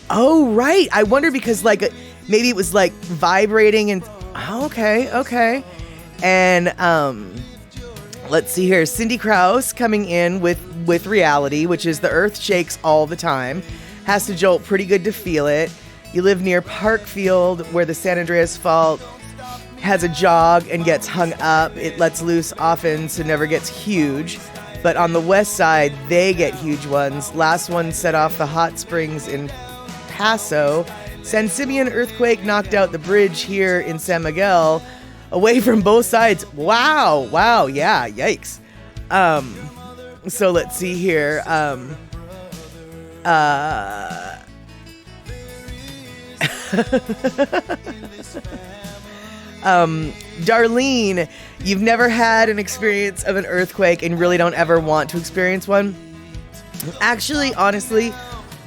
Oh, right. I wonder because maybe it was vibrating and okay. And let's see here. Cindy Krause coming in with reality, which is the earth shakes all the time. Has to jolt pretty good to feel it. You live near Parkfield, where the San Andreas Fault has a jog and gets hung up. It lets loose often, so never gets huge. But on the west side, they get huge ones. Last one set off the hot springs in Paso. San Simeon earthquake knocked out the bridge here in San Miguel. Away from both sides. Wow, yeah, yikes. So let's see here. Darlene, you've never had an experience of an earthquake and really don't ever want to experience one? Actually, honestly,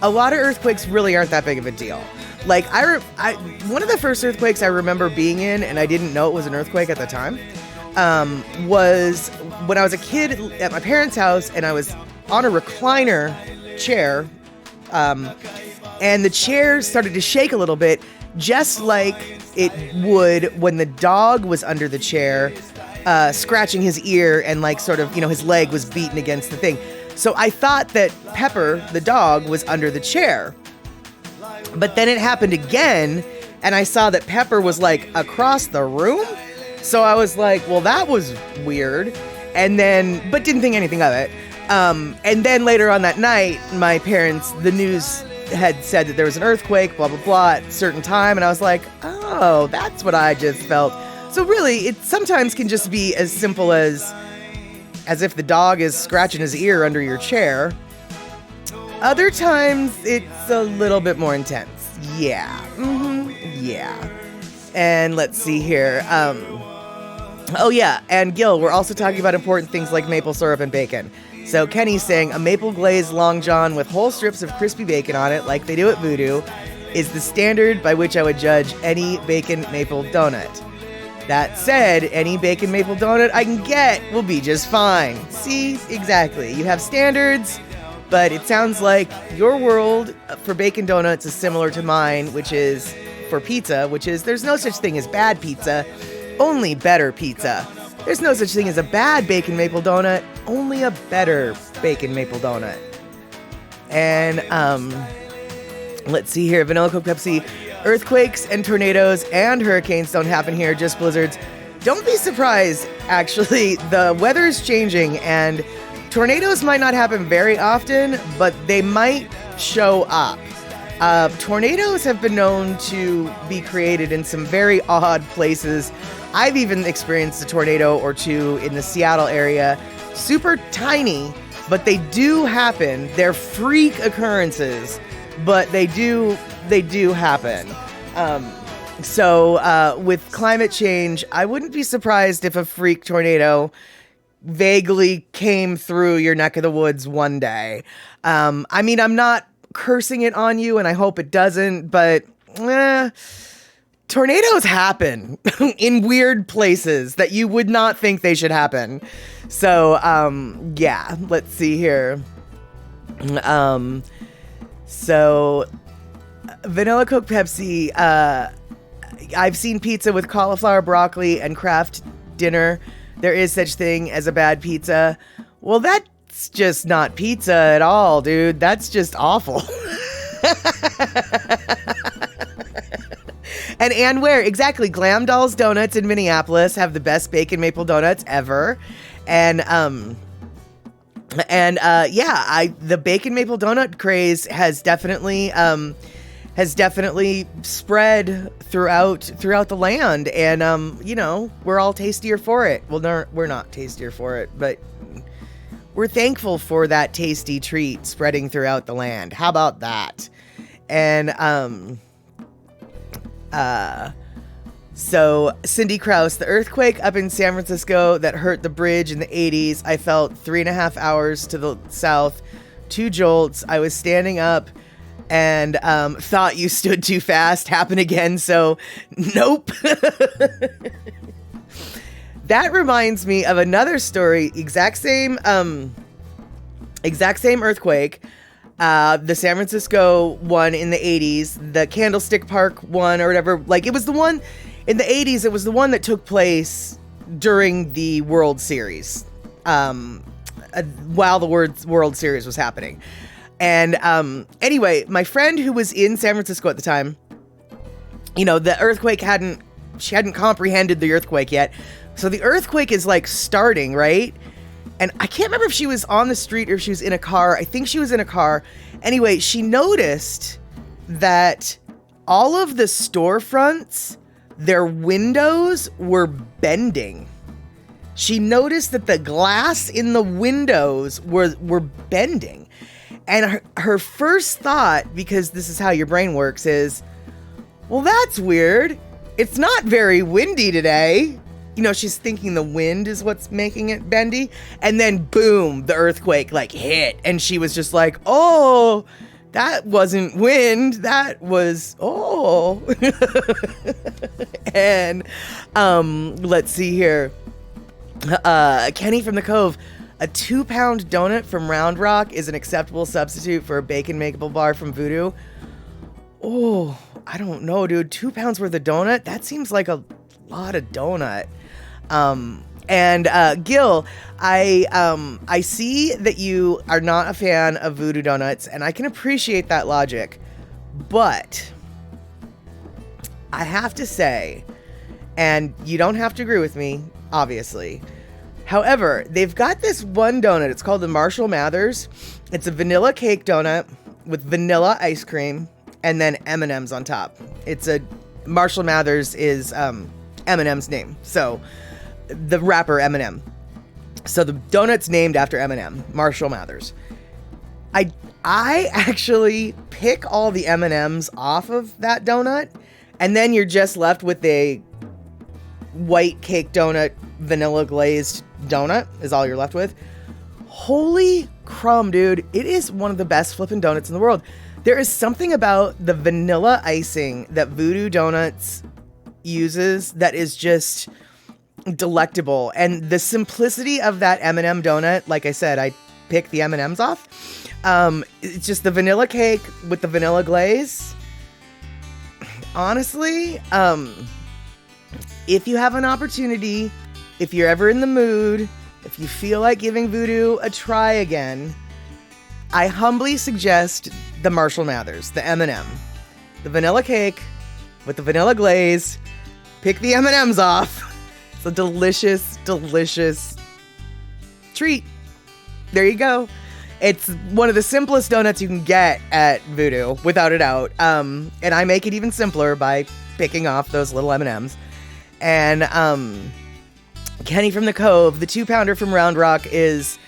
a lot of earthquakes really aren't that big of a deal. One of the first earthquakes I remember being in, and I didn't know it was an earthquake at the time, was when I was a kid at my parents' house and I was on a recliner chair, and the chair started to shake a little bit, just like it would when the dog was under the chair, scratching his ear and like sort of, his leg was beaten against the thing. So I thought that Pepper, the dog, was under the chair. But then it happened again, and I saw that Pepper was like across the room. So I was like, well, that was weird. And then, but didn't think anything of it. And then later on that night, my parents, the news had said that there was an earthquake, blah, blah, blah, at a certain time. And I was like, oh, that's what I just felt. So really, it sometimes can just be as simple as if the dog is scratching his ear under your chair. Other times, it's a little bit more intense. Yeah. Yeah. And let's see here. Oh, yeah. And Gil, we're also talking about important things like maple syrup and bacon. So Kenny's saying a maple glazed long john with whole strips of crispy bacon on it, like they do at Voodoo, is the standard by which I would judge any bacon maple donut. That said, any bacon maple donut I can get will be just fine. See, exactly. You have standards, but it sounds like your world for bacon donuts is similar to mine, which is for pizza, which is there's no such thing as bad pizza, only better pizza. There's no such thing as a bad bacon maple donut, only a better bacon maple donut. And let's see here, Vanilla Coke Pepsi. Earthquakes and tornadoes and hurricanes don't happen here, just blizzards. Don't be surprised, actually. The weather is changing and tornadoes might not happen very often, but they might show up. Tornadoes have been known to be created in some very odd places. I've even experienced a tornado or two in the Seattle area. Super tiny, but they do happen. They're freak occurrences, but they do happen. So with climate change, I wouldn't be surprised if a freak tornado vaguely came through your neck of the woods one day. I mean, I'm not cursing it on you, and I hope it doesn't, but tornadoes happen in weird places that you would not think they should happen. So, yeah, let's see here. So Vanilla Coke Pepsi, I've seen pizza with cauliflower, broccoli, and Kraft dinner. There is such thing as a bad pizza. Well, that's just not pizza at all, dude. That's just awful. And where? Exactly. Glam Dolls Donuts in Minneapolis have the best bacon maple donuts ever. And the bacon maple donut craze has definitely spread throughout the land, and we're all tastier for it. Well, we're not tastier for it, but we're thankful for that tasty treat spreading throughout the land. How about that? And so Cindy Krause, the earthquake up in San Francisco that hurt the bridge in the 80s, I felt 3.5 hours to the south, 2 jolts. I was standing up and thought you stood too fast. Happened again, so nope. That reminds me of another story, exact same earthquake. The San Francisco one in the 80s, the Candlestick Park one or whatever. Like, it was the one in the 80s. It was the one that took place during the World Series, while the World Series was happening. And anyway, my friend who was in San Francisco at the time, the earthquake she hadn't comprehended the earthquake yet. So the earthquake is like starting, right? And I can't remember if she was on the street or if she was in a car. I think she was in a car. Anyway, she noticed that all of the storefronts, their windows were bending. She noticed that the glass in the windows were bending. And her first thought, because this is how your brain works, is, well, that's weird. It's not very windy today. She's thinking the wind is what's making it bendy. And then boom, the earthquake hit. And she was just like, oh, that wasn't wind. That was, oh. And let's see here. Kenny from the Cove, a 2-pound donut from Round Rock is an acceptable substitute for a bacon makeable bar from Voodoo. Oh, I don't know, dude. 2 pounds worth of donut? That seems like a lot of donut. And Gil, I see that you are not a fan of Voodoo donuts, and I can appreciate that logic. But I have to say, and you don't have to agree with me, obviously. However, they've got this one donut. It's called the Marshall Mathers. It's a vanilla cake donut with vanilla ice cream and then M&Ms on top. Marshall Mathers is Eminem's name. So the rapper Eminem. So the donut's named after Eminem, Marshall Mathers. I actually pick all the M&Ms off of that donut, and then you're just left with a white cake donut, vanilla glazed donut is all you're left with. Holy crumb, dude. It is one of the best flippin' donuts in the world. There is something about the vanilla icing that Voodoo Donuts uses that is just delectable. And the simplicity of that M&M donut, like I said, I pick the M&Ms off. It's just the vanilla cake with the vanilla glaze. Honestly, if you have an opportunity, if you're ever in the mood, if you feel like giving Voodoo a try again, I humbly suggest the Marshall Mathers, the M&M. The vanilla cake with the vanilla glaze. Pick the M&Ms off. It's a delicious, delicious treat. There you go. It's one of the simplest donuts you can get at Voodoo, without a doubt. And I make it even simpler by picking off those little M&Ms. And Kenny from the Cove, the 2-pounder from Round Rock is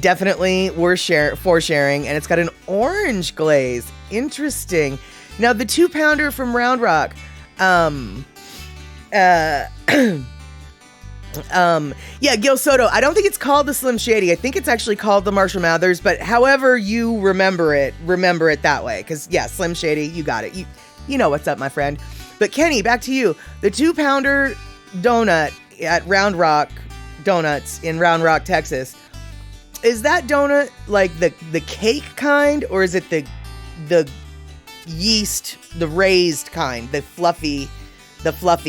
definitely worth sharing, and it's got an orange glaze. Interesting. Now, the 2-pounder from Round Rock, Gil Soto, I don't think it's called the Slim Shady. I think it's actually called the Marshall Mathers, but however you remember it that way. Because, yeah, Slim Shady, you got it. You know what's up, my friend. But Kenny, back to you. The 2-pounder donut at Round Rock Donuts in Round Rock, Texas. Is that donut like the cake kind, or is it the yeast, the raised kind, the fluffy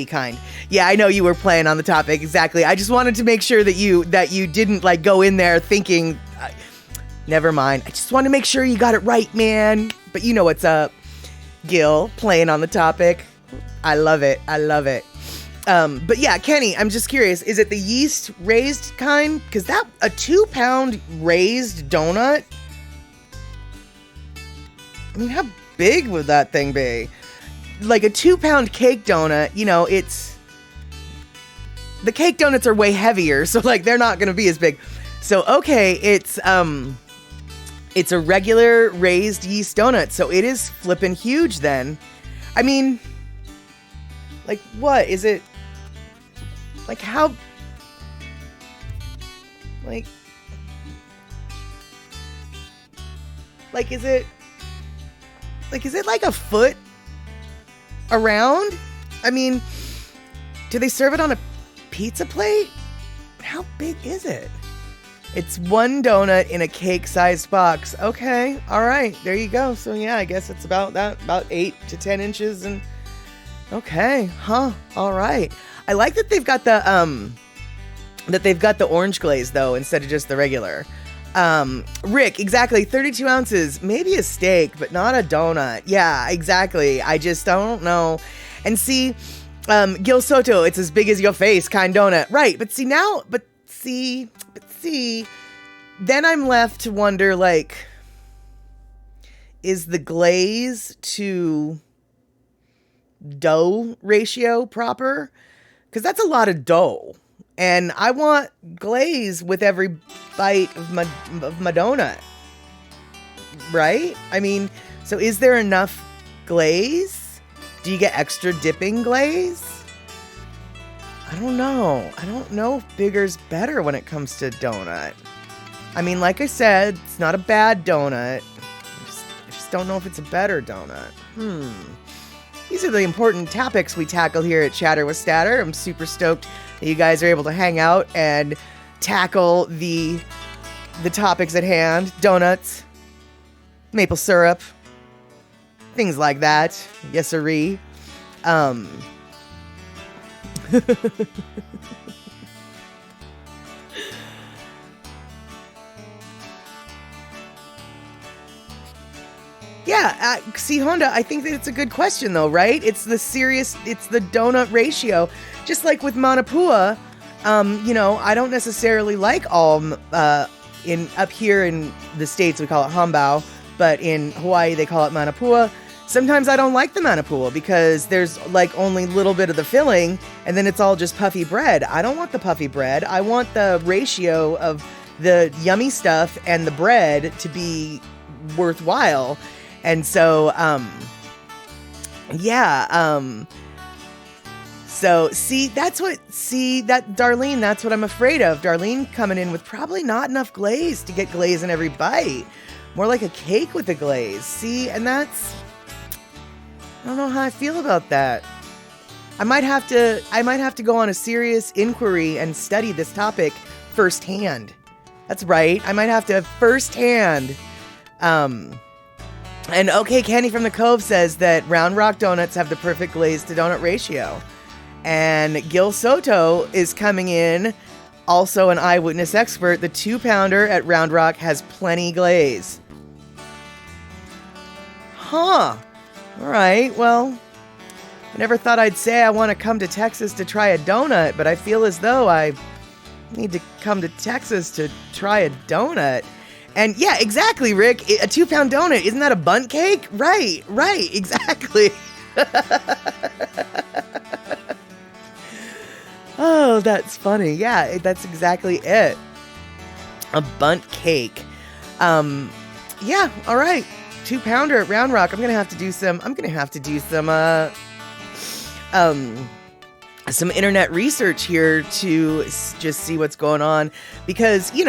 kind? Yeah, I know you were playing on the topic. Exactly. I just wanted to make sure that you didn't like go in there thinking, never mind. I just want to make sure you got it right, man. But you know what's up. Gil, playing on the topic. I love it. But yeah, Kenny, I'm just curious, is it the yeast raised kind? Because that, a 2-pound raised donut, I mean, how big would that thing be? Like a 2-pound cake donut, you know, the cake donuts are way heavier, so like they're not going to be as big. So, okay, it's a regular raised yeast donut, so it is flippin' huge then. I mean, like what is it? Like how, like is it like a foot around? I mean, do they serve it on a pizza plate? How big is it? It's one donut in a cake-sized box. Okay, all right, there you go. So yeah, I guess it's about 8 to 10 inches. And okay, all right. I like that they've got the orange glaze though instead of just the regular. Rick, exactly, 32 ounces, maybe a steak, but not a donut. Yeah, exactly. I just don't know. And see, Gil Soto, it's as big as your face kind donut. Right, but see, then I'm left to wonder, like, is the glaze to dough ratio proper? Because that's a lot of dough. And I want glaze with every bite of my donut. Right? I mean, so is there enough glaze? Do you get extra dipping glaze? I don't know. I don't know if bigger's better when it comes to donut. I mean, like I said, it's not a bad donut. I just don't know if it's a better donut. these are the important topics we tackle here at Chatter with Statter. I'm super stoked that you guys are able to hang out and tackle the topics at hand. Donuts, maple syrup, things like that. Yes, sirree. Yeah, see, Honda, I think that it's a good question, though, right? It's the donut ratio. Just like with Manapua, I don't necessarily like all, up here in the States, we call it hambao, but in Hawaii, they call it Manapua. Sometimes I don't like the Manapua because there's, like, only a little bit of the filling, and then it's all just puffy bread. I don't want the puffy bread. I want the ratio of the yummy stuff and the bread to be worthwhile. And so, Darlene, that's what I'm afraid of. Darlene coming in with probably not enough glaze to get glaze in every bite. More like a cake with the glaze. See, and I don't know how I feel about that. I might have to go on a serious inquiry and study this topic firsthand. That's right. I might have to firsthand, And OK Candy from the Cove says that Round Rock donuts have the perfect glaze to donut ratio. And Gil Soto is coming in, also an eyewitness expert. The 2-pounder at Round Rock has plenty glaze. Huh. All right, well, I never thought I'd say I want to come to Texas to try a donut, but I feel as though I need to come to Texas to try a donut. And yeah, exactly, Rick. A 2-pound donut. Isn't that a bundt cake? Right, exactly. Oh, that's funny. Yeah, that's exactly it. A bundt cake. Yeah, all right. 2-pounder at Round Rock. I'm gonna have to do some internet research here to just see what's going on, because the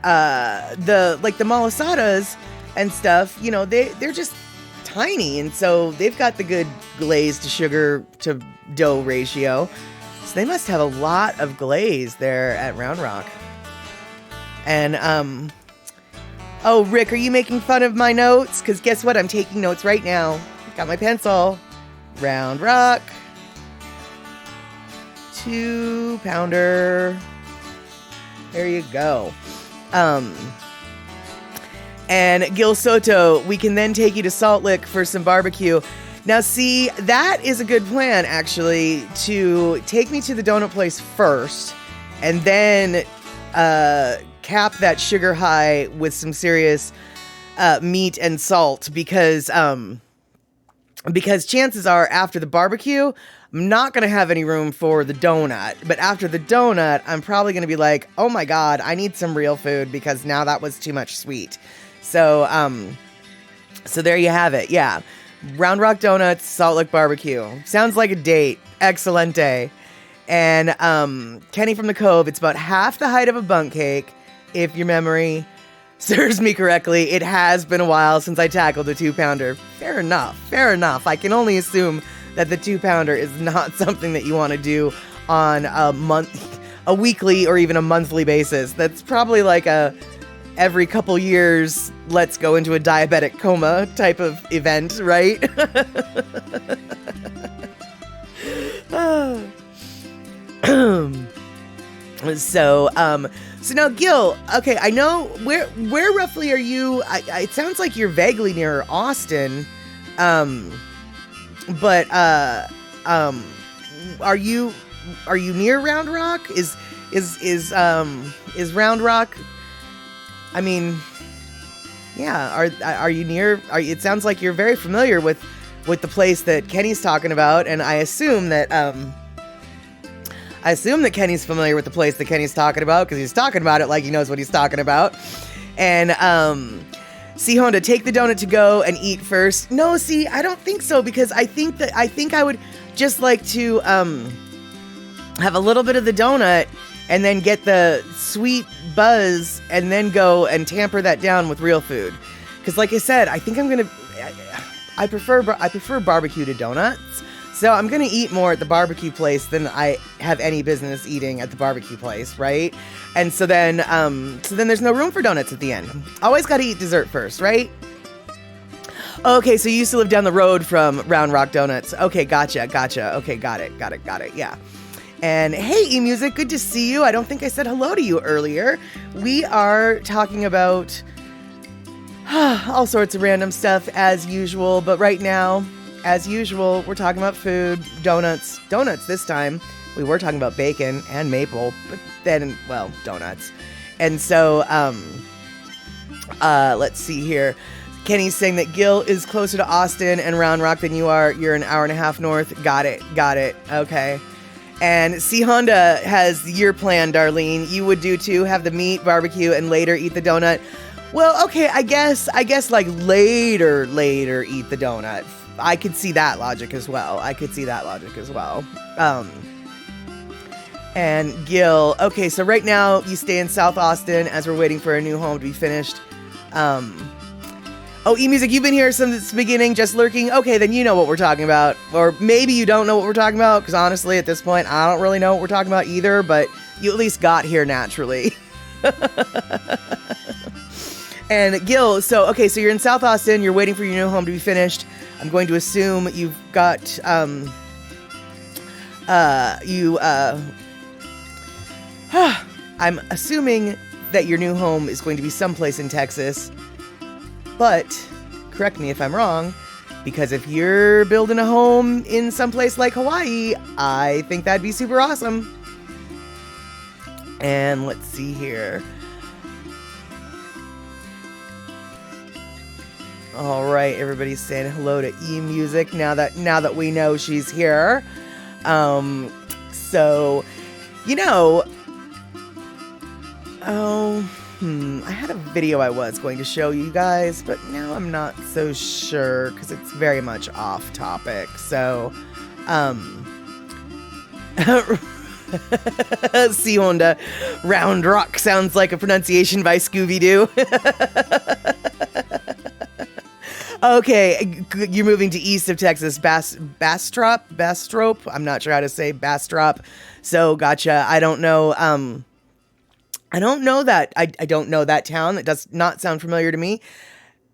malasadas and stuff, they're just tiny, and so they've got the good glaze to sugar to dough ratio, so they must have a lot of glaze there at Round Rock. And oh, Rick, are you making fun of my notes? Because guess what, I'm taking notes right now. Got my pencil. Round Rock 2-pounder. There you go. And Gil Soto, we can then take you to Salt Lick for some barbecue. Now, see, that is a good plan, actually, to take me to the donut place first, and then cap that sugar high with some serious meat and salt, because chances are, after the barbecue, I'm not going to have any room for the donut. But after the donut, I'm probably going to be like, oh my God, I need some real food, because now that was too much sweet. So there you have it. Yeah. Round Rock Donuts, Salt Lick Barbecue. Sounds like a date. Excellent day. And Kenny from the Cove, it's about half the height of a bundt cake, if your memory serves me correctly. It has been a while since I tackled a 2-pounder. Fair enough. I can only assume that the 2-pounder is not something that you want to do on a weekly or even a monthly basis. That's probably like a every couple years, let's go into a diabetic coma type of event, right? So now, Gil, okay, I know, where roughly are you? It sounds like you're vaguely near Austin, but are you near Round Rock? Is Round Rock? I mean, yeah. Are you near? It sounds like you're very familiar with the place that Kenny's talking about, and I assume that Kenny's familiar with the place that Kenny's talking about, because he's talking about it like he knows what he's talking about. And see, Honda, take the donut to go and eat first. No, see, I don't think so, because I think I would just like to have a little bit of the donut and then get the sweet buzz and then go and tamper that down with real food. Because like I said, I think I'm going to... I prefer barbecue to donuts. So I'm going to eat more at the barbecue place than I have any business eating at the barbecue place, right? And so then there's no room for donuts at the end. Always got to eat dessert first, right? Okay, so you used to live down the road from Round Rock Donuts. Okay, gotcha. Okay, got it, yeah. And hey, eMusic, good to see you. I don't think I said hello to you earlier. We are talking about all sorts of random stuff as usual, but right now, as usual, we're talking about food, donuts this time. We were talking about bacon and maple, but then, well, donuts. And so, let's see here. Kenny's saying that Gil is closer to Austin and Round Rock than you are. You're an hour and a half north. Got it. Okay. And C Honda has your plan, Darlene. You would do too, have the meat, barbecue, and later eat the donut. Well, okay, I guess like later eat the donut. I could see that logic as well. And Gil, okay, so right now you stay in South Austin as we're waiting for a new home to be finished. Oh, eMusic, you've been here since the beginning, just lurking. Okay, then you know what we're talking about. Or maybe you don't know what we're talking about, because honestly, at this point, I don't really know what we're talking about either, but you at least got here naturally. And Gil, so you're in South Austin, you're waiting for your new home to be finished. I'm going to assume you've got, I'm assuming that your new home is going to be someplace in Texas. But, correct me if I'm wrong, because if you're building a home in someplace like Hawaii, I think that'd be super awesome. And let's see here. All right, everybody's saying hello to eMusic now that we know she's here. So, you know, I had a video I was going to show you guys, but now I'm not so sure because it's very much off topic. So, C Honda, Round Rock sounds like a pronunciation by Scooby-Doo. Okay, you're moving to east of Texas, Bastrop. I'm not sure how to say Bastrop. So, gotcha. I don't know that. I don't know that town. That does not sound familiar to me.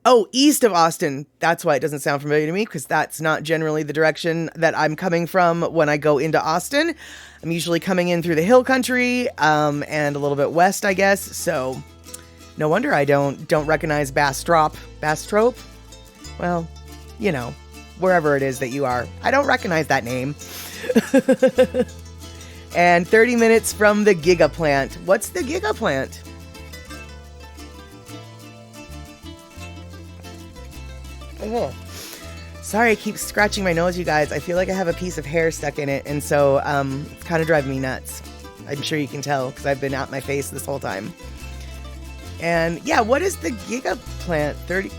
Oh, east of Austin. That's why it doesn't sound familiar to me, because that's not generally the direction that I'm coming from when I go into Austin. I'm usually coming in through the hill country, and a little bit west, I guess. So, no wonder I don't recognize Bastrop. Well, you know, wherever it is that you are. I don't recognize that name. And 30 minutes from the Giga Plant. What's the Giga Plant? Oh, sorry, I keep scratching my nose, you guys. I feel like I have a piece of hair stuck in it, and so it's kind of driving me nuts. I'm sure you can tell because I've been out my face this whole time. And yeah, what is the Giga Plant? 30.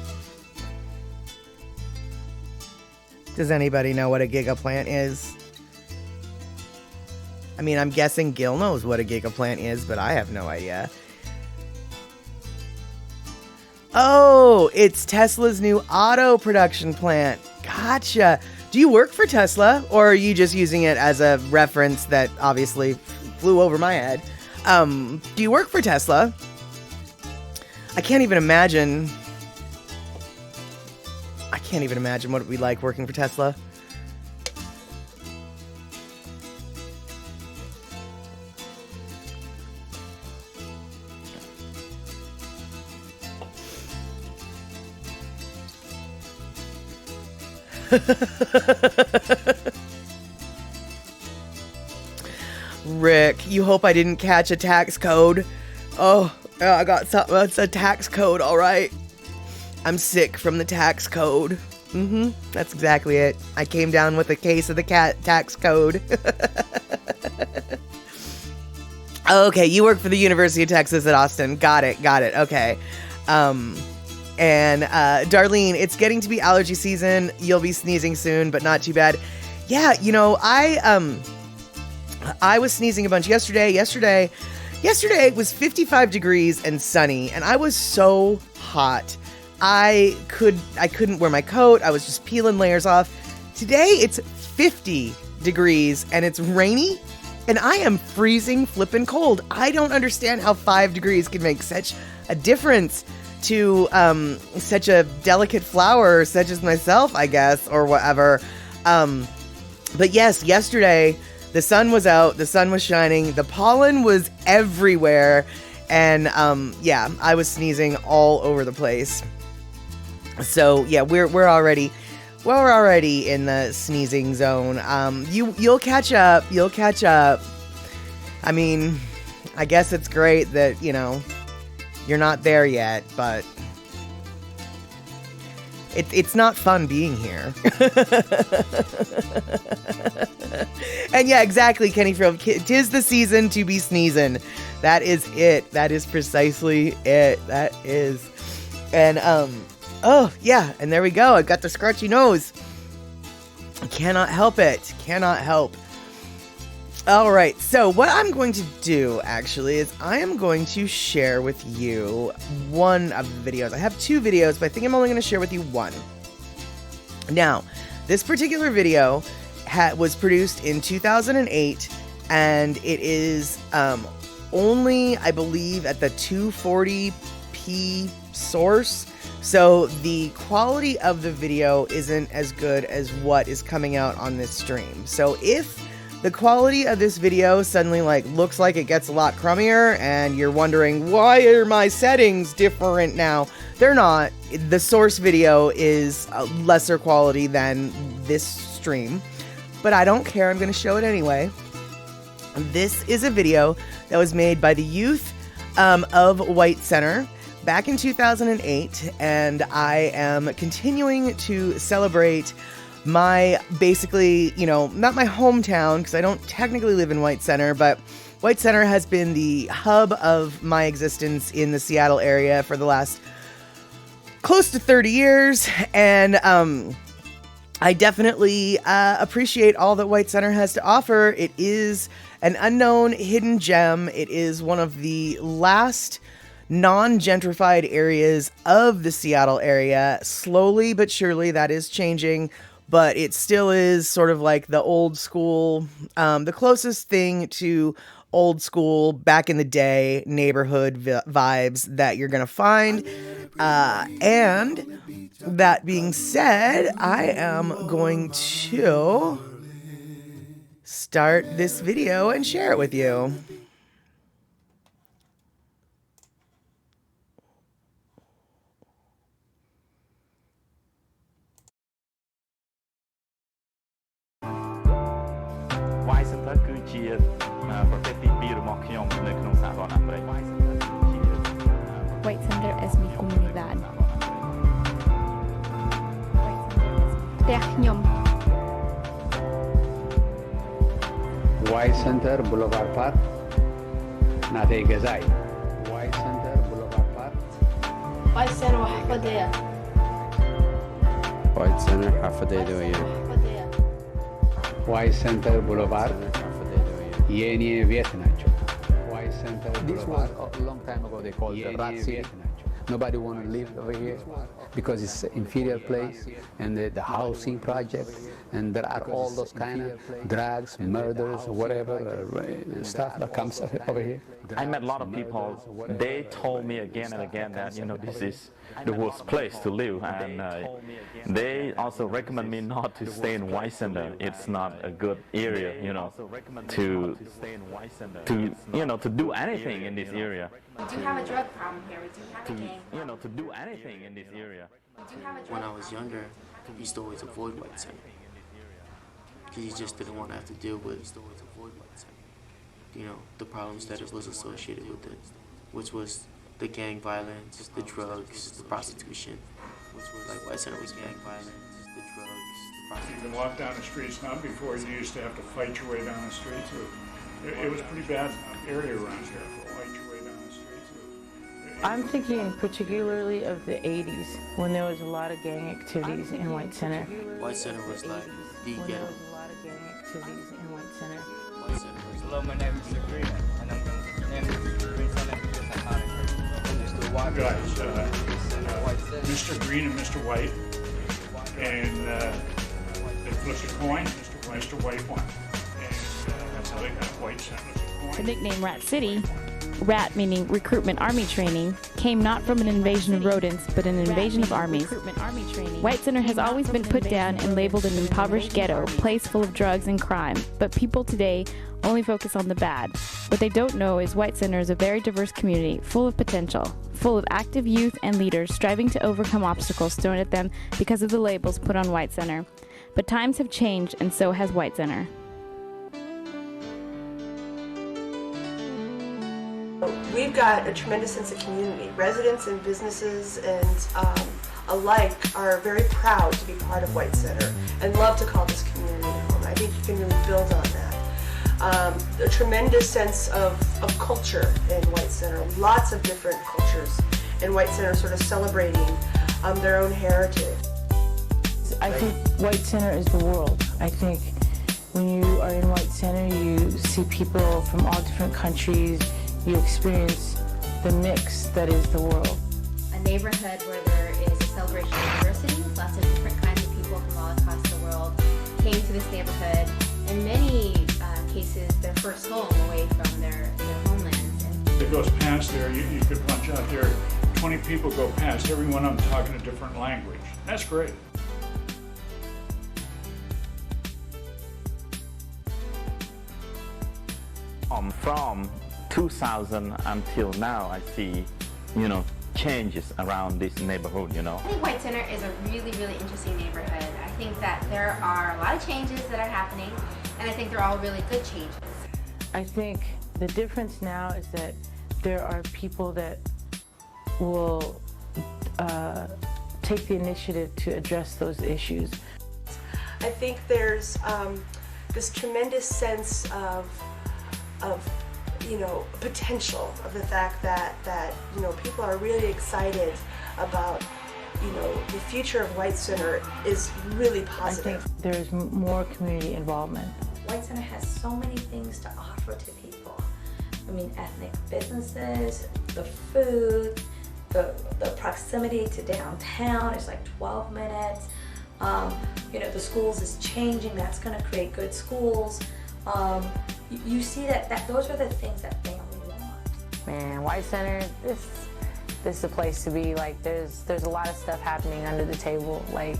Does anybody know what a Giga Plant is? I mean, I'm guessing Gil knows what a Giga Plant is, but I have no idea. Oh, it's Tesla's new auto production plant. Gotcha. Do you work for Tesla, or are you just using it as a reference that obviously flew over my head? Do you work for Tesla? I can't even imagine what it'd be like working for Tesla. Rick, you hope I didn't catch a tax code. Oh, I got something. It's a tax code, all right. I'm sick from the tax code. That's exactly it. I came down with a case of the tax code. Okay, you work for the University of Texas at Austin. Got it. Okay. And Darlene, it's getting to be allergy season. You'll be sneezing soon, but not too bad. Yeah, you know, I was sneezing a bunch yesterday. Yesterday it was 55 degrees and sunny, and I was so hot. I couldn't wear my coat. I was just peeling layers off. Today it's 50 degrees and it's rainy and I am freezing flippin' cold. I don't understand how 5 degrees can make such a difference to such a delicate flower such as myself, I guess, or whatever. But yes, yesterday the sun was out, the sun was shining, the pollen was everywhere, and yeah, I was sneezing all over the place. So yeah, we're already in the sneezing zone. You'll catch up. You'll catch up. I mean, I guess it's great that, you know, you're not there yet, but it's not fun being here. And yeah, exactly, Kenny Field. 'Tis the season to be sneezing. That is it. That is precisely it. That is. And oh yeah, and there we go. I got the scratchy nose. Cannot help it. Cannot help. All right, so what I'm going to do, actually, is I am going to share with you one of the videos. I have 2 videos, but I think I'm only going to share with you one. Now, this particular video was produced in 2008, and it is only, I believe, at the 240p source. So the quality of the video isn't as good as what is coming out on this stream. So if the quality of this video suddenly looks like it gets a lot crummier and you're wondering, why are my settings different now? They're not. The source video is a lesser quality than this stream, but I don't care. I'm going to show it anyway. This is a video that was made by the youth of White Center back in 2008, and I am continuing to celebrate my, basically, you know, not my hometown, because I don't technically live in White Center, but White Center has been the hub of my existence in the Seattle area for the last close to 30 years, and I definitely appreciate all that White Center has to offer. It is an unknown hidden gem. It is one of the last non-gentrified areas of the Seattle area. Slowly but surely that is changing, but it still is sort of like the old school, the closest thing to old school, back in the day neighborhood vibes that you're gonna find. And that being said, I am going to start this video and share it with you. White Center គឺជាប្រទេសទី2របស់ខ្ញុំនៅក្នុងសហរដ្ឋអាមេរិក White Center es mi comunidad. ផ្ទះខ្ញុំ White Center Boulevard Park نادي جزاي White Center Boulevard Park White Center وحفظية White Center حفظية وحفظية White Center Boulevard يني فيتنامcho White Center This was a long time ago. They called the Rat City. Nobody want to live over here because it's an inferior place, and the housing project, and there are all those kind of drugs, murders, whatever stuff that comes over here. I met a lot of people. They told me again and again that, you know, this is the worst place to live, and they also recommend me not to stay in White Center. It's not a good area, you know, to do anything in this area. We do have a drug problem here. We do have a gang problem. To do anything in this area. We do have a drug When I was younger, I used to always avoid White Center because you just didn't want to have to deal with the problems that it was associated with it, which was the gang violence, the drugs, the prostitution. Like White Center was gang violence, the drugs, the You prostitution. can walk down the streets now. Before you used to have to fight your way down the streets. It was a pretty bad area around here for fight your way down the streets. I'm thinking particularly of the 80s when there was a lot of gang activities in White Center. White Center was like the When there ghetto. was a lot of gang activities in White Center. White Center was Hello, my name is Sabrina, and I'm going to bring some information on it. Guys, White Center. Mr. Green and Mr. White, and they flipped a coin. Mr. White won, and that's how they got White Center. The nickname Rat City, rat meaning recruitment army training, came not from an invasion of rodents, but an invasion of armies. White Center has always been put down and labeled an impoverished ghetto, place full of drugs and crime, but people today only focus on the bad. What they don't know is White Center is a very diverse community, full of potential, full of active youth and leaders striving to overcome obstacles thrown at them because of the labels put on White Center. But times have changed, and so has White Center. We've got a tremendous sense of community. Residents and businesses and alike are very proud to be part of White Center and love to call this community home. I think you can really build on that. A tremendous sense of culture in White Center. Lots of different cultures in White Center sort of celebrating their own heritage. I think White Center is the world. I think when you are in White Center, you see people from all different countries. You experience the mix that is the world. A neighborhood where there is a celebration of diversity, lots of different kinds of people from all across the world came to this neighborhood. In many cases, their first home away from their homelands. It goes past there, you could punch out there, 20 people go past, every one of them talking a different language. That's great. From 2000 until now, I see, changes around this neighborhood, I think White Center is a really, really interesting neighborhood. I think that there are a lot of changes that are happening, and I think they're all really good changes. I think the difference now is that there are people that will take the initiative to address those issues. I think there's this tremendous sense of potential, of the fact that people are really excited about the future of White Center is really positive. I think there's more community involvement. White Center has so many things to offer to people. I mean, ethnic businesses, the food, the proximity to downtown is like 12 minutes. The schools is changing. That's going to create good schools. You see that those are the things that family want. Man, White Center, this is a place to be. Like, there's a lot of stuff happening under the table. Like,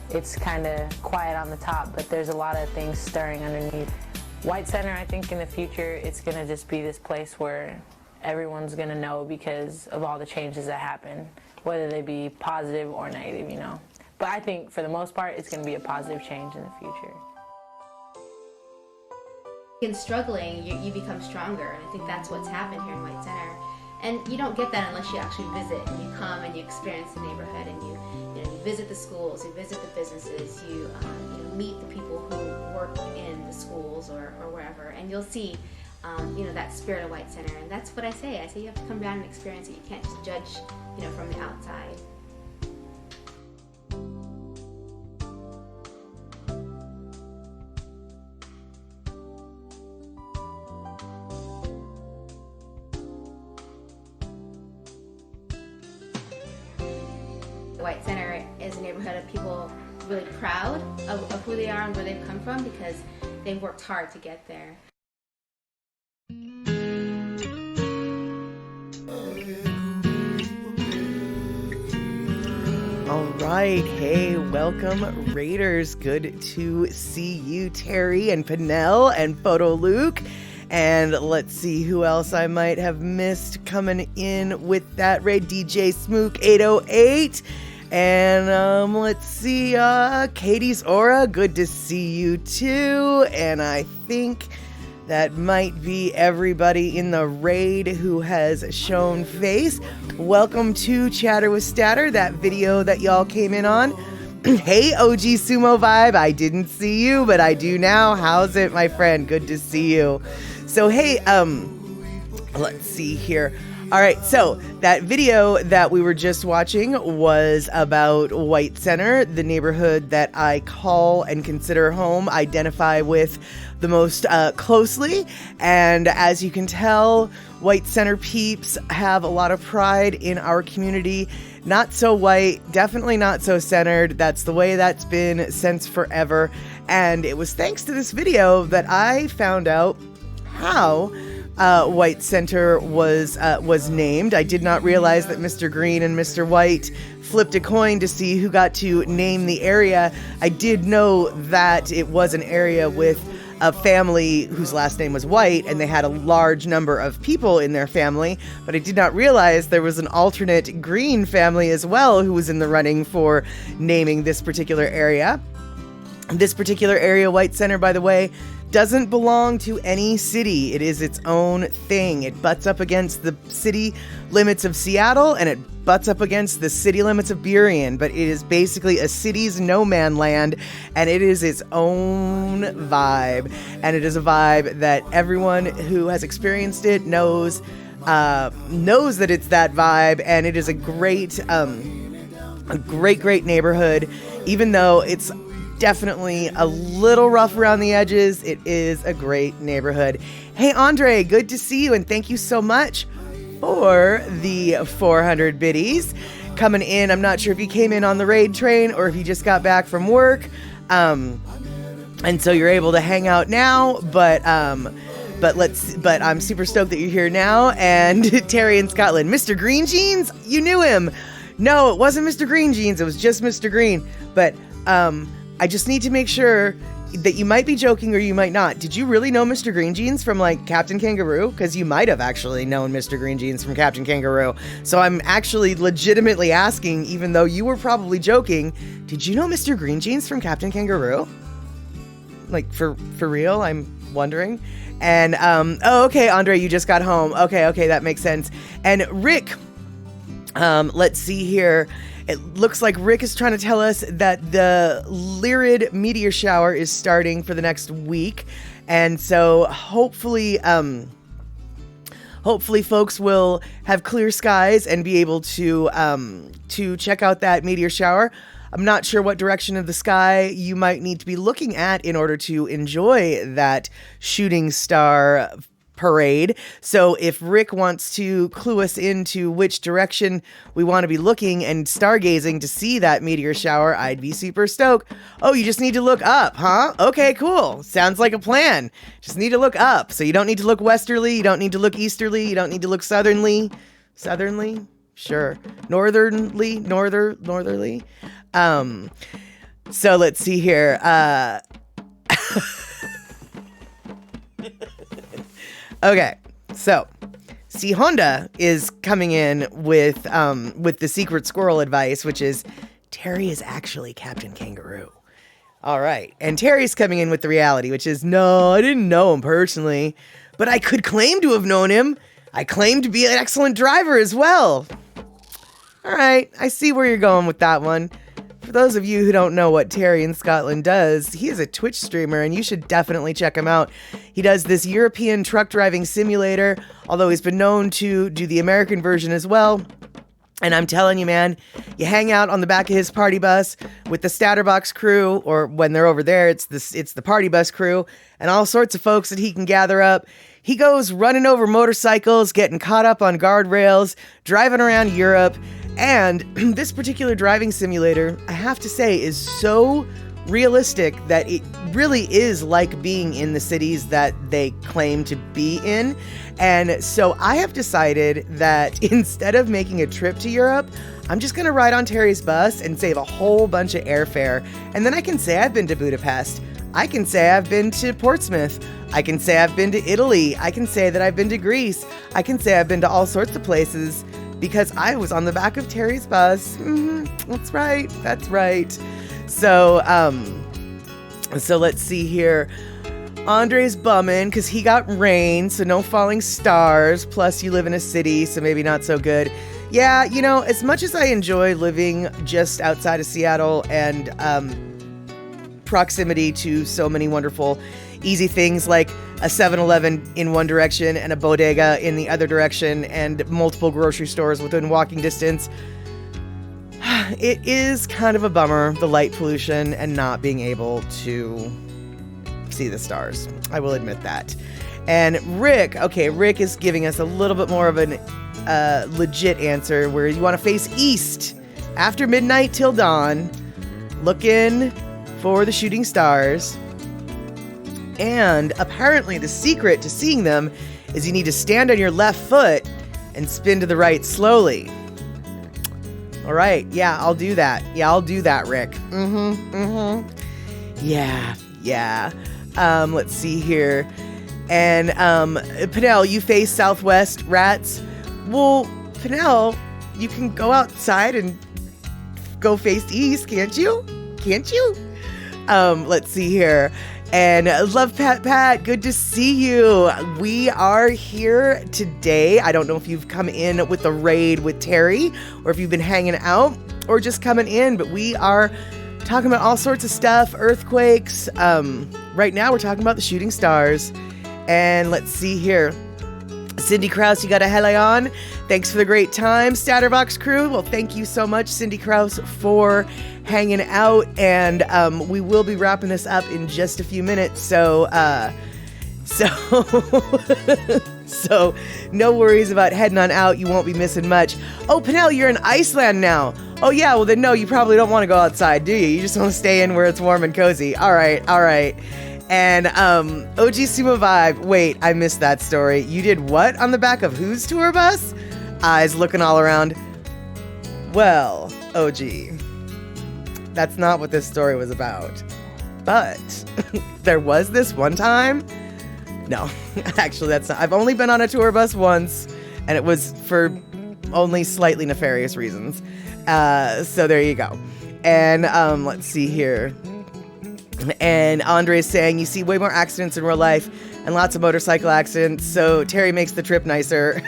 it's kind of quiet on the top, but there's a lot of things stirring underneath. White Center, I think in the future, it's going to just be this place where everyone's going to know because of all the changes that happen, whether they be positive or negative, But I think for the most part, it's going to be a positive change in the future. In struggling, you become stronger, and I think that's what's happened here in White Center. And you don't get that unless you actually visit, and you come and you experience the neighborhood, and you visit the schools, you visit the businesses, you meet the people who work in the schools or wherever, and you'll see that spirit of White Center. And that's what I say. I say you have to come down and experience it. You can't just judge from the outside. White Center is a neighborhood of people really proud of who they are and where they've come from because they've worked hard to get there. All right. Hey, welcome, Raiders. Good to see you, Terry and Pinnell and Photo Luke. And let's see who else I might have missed coming in with that raid. DJ Smook 808. And let's see, Katie's Aura, good to see you too. And I think that might be everybody in the raid who has shown face. Welcome to Chatter with Statter, that video that y'all came in on. Hey, OG Sumo Vibe, I didn't see you, but I do now. How's it, my friend? Good to see you. So, hey, let's see here. All right, so that video that we were just watching was about White Center, the neighborhood that I call and consider home, identify with the most closely. And as you can tell, White Center peeps have a lot of pride in our community. Not so white, definitely not so centered. That's the way that's been since forever. And it was thanks to this video that I found out how White Center was named. I did not realize that Mr. Green and Mr. White flipped a coin to see who got to name the area. I did know that it was an area with a family whose last name was White, and they had a large number of people in their family, but I did not realize there was an alternate Green family as well who was in the running for naming this particular area. This particular area, White Center, by the way, doesn't belong to any city. It is its own thing. It butts up against the city limits of Seattle, and it butts up against the city limits of Burien, but it is basically a city's no man land, and it is its own vibe. And it is a vibe that everyone who has experienced it knows that it's that vibe, and it is a great neighborhood. Even though it's definitely a little rough around the edges, it is a great neighborhood. Hey, Andre, good to see you, and thank you so much for the 400 biddies coming in. I'm not sure if you came in on the raid train or if you just got back from work, and so you're able to hang out now. But I'm super stoked that you're here now. And Terry in Scotland, Mr. Green Jeans, you knew him. No, it wasn't Mr. Green Jeans. It was just Mr. Green. But I just need to make sure that you might be joking or you might not. Did you really know Mr. Green Jeans from like Captain Kangaroo? Because you might have actually known Mr. Green Jeans from Captain Kangaroo. So I'm actually legitimately asking, even though you were probably joking, did you know Mr. Green Jeans from Captain Kangaroo? Like for real, I'm wondering. And oh, okay, Andre, you just got home. Okay, that makes sense. And Rick, let's see here. It looks like Rick is trying to tell us that the Lyrid meteor shower is starting for the next week. And so hopefully folks will have clear skies and be able to check out that meteor shower. I'm not sure what direction of the sky you might need to be looking at in order to enjoy that shooting star parade. So if Rick wants to clue us into which direction we want to be looking and stargazing to see that meteor shower, I'd be super stoked. Oh, you just need to look up, huh? Okay, cool. Sounds like a plan. Just need to look up. So you don't need to look westerly, you don't need to look easterly, you don't need to look southerly. Southerly? Sure. Northerly? Northerly? So let's see here. Okay, so see, Honda is coming in with the secret squirrel advice, which is Terry is actually Captain Kangaroo. All right, and Terry's coming in with the reality, which is no, I didn't know him personally, but I could claim to have known him. I claim to be an excellent driver as well. All right, I see where you're going with that one. For those of you who don't know what Terry in Scotland does, he is a Twitch streamer, and you should definitely check him out. He does this European truck driving simulator, although he's been known to do the American version as well. And I'm telling you, man, you hang out on the back of his party bus with the Statterbox crew, or when they're over there, it's the party bus crew, and all sorts of folks that he can gather up. He goes running over motorcycles, getting caught up on guardrails, driving around Europe. And this particular driving simulator, I have to say, is so realistic that it really is like being in the cities that they claim to be in. And so I have decided that instead of making a trip to Europe, I'm just going to ride on Terry's bus and save a whole bunch of airfare. And then I can say I've been to Budapest. I can say I've been to Portsmouth. I can say I've been to Italy. I can say that I've been to Greece. I can say I've been to all sorts of places because I was on the back of Terry's bus. That's right. So let's see here. Andre's bumming because he got rain, so no falling stars. Plus, you live in a city, so maybe not so good. Yeah, you know, as much as I enjoy living just outside of Seattle and proximity to so many wonderful, easy things like a 7-Eleven in one direction and a bodega in the other direction and multiple grocery stores within walking distance, it is kind of a bummer, the light pollution and not being able to see the stars. I will admit that. And Rick is giving us a little bit more of an legit answer where you want to face east. after midnight till dawn, looking for the shooting stars. And apparently the secret to seeing them is you need to stand on your left foot and spin to the right slowly. All right. Yeah, I'll do that. Yeah, I'll do that, Rick. Yeah. Let's see here. And Pinnell, you face southwest, rats. Well, Pinnell, you can go outside and go face east, can't you? Let's see here. And love Pat, good to see you. We are here today. I don't know if you've come in with the raid with Terry or if you've been hanging out or just coming in, but we are talking about all sorts of stuff, earthquakes. Right now we're talking about the shooting stars. And let's see here. Cindy Krause, you got a hella on. Thanks for the great time, Statterbox crew. Well, thank you so much, Cindy Krause, for hanging out. And we will be wrapping this up in just a few minutes. So no worries about heading on out. You won't be missing much. Oh, Pinnell, you're in Iceland now. Oh, yeah. Well, then, no, you probably don't want to go outside, do you? You just want to stay in where it's warm and cozy. All right. And OG Sumo Vibe. Wait, I missed that story. You did what on the back of whose tour bus? Eyes looking all around. Well, OG, that's not what this story was about. But there was this one time. No, actually, that's not. I've only been on a tour bus once, and it was for only slightly nefarious reasons. So there you go. And let's see here. And Andre's saying, you see way more accidents in real life and lots of motorcycle accidents, so Terry makes the trip nicer.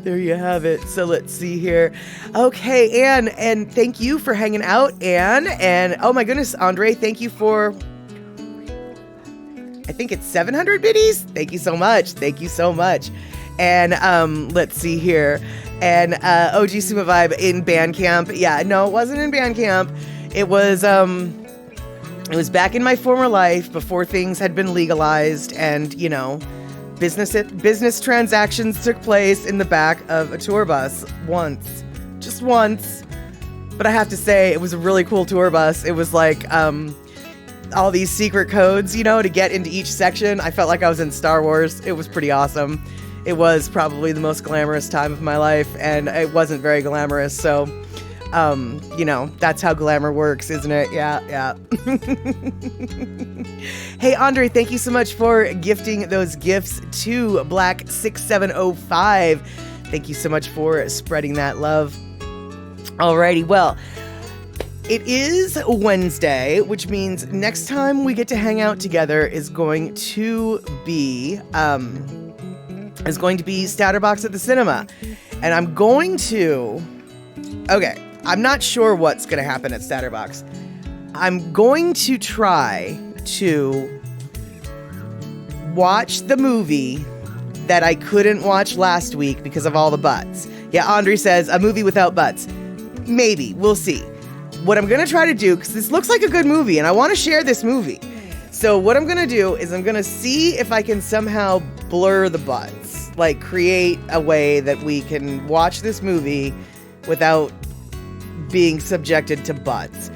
There you have it. So let's see here. Okay, Anne, and thank you for hanging out, Anne. And oh my goodness, Andre, thank you for, I think it's 700 biddies. Thank you so much. And let's see here. And OG Sumo Vibe in Bandcamp. Yeah, no, it wasn't in Bandcamp. It was back in my former life before things had been legalized, and you know, business transactions took place in the back of a tour bus just once. But I have to say, it was a really cool tour bus. It was like all these secret codes, you know, to get into each section. I felt like I was in Star Wars. It was pretty awesome. It was probably the most glamorous time of my life, and it wasn't very glamorous, so, you know, that's how glamour works, isn't it? Yeah. Hey, Andre, thank you so much for gifting those gifts to Black6705. Thank you so much for spreading that love. Alrighty, well, it is Wednesday, which means next time we get to hang out together is going to be Statterbox at the cinema. And I'm not sure what's going to happen at Statterbox. I'm going to try to watch the movie that I couldn't watch last week because of all the butts. Yeah, Andre says, a movie without butts. Maybe. We'll see. What I'm going to try to do, because this looks like a good movie, and I want to share this movie. So what I'm going to do is I'm going to see if I can somehow blur the butts. Like, create a way that we can watch this movie without being subjected to butts.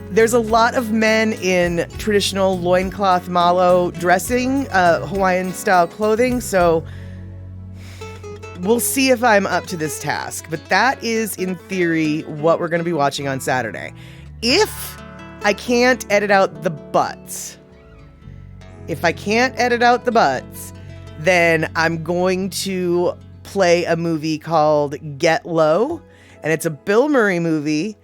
There's a lot of men in traditional loincloth Mahalo dressing, Hawaiian-style clothing, so we'll see if I'm up to this task. But that is, in theory, what we're going to be watching on Saturday. If I can't edit out the butts, then I'm going to play a movie called Get Low, and it's a Bill Murray movie,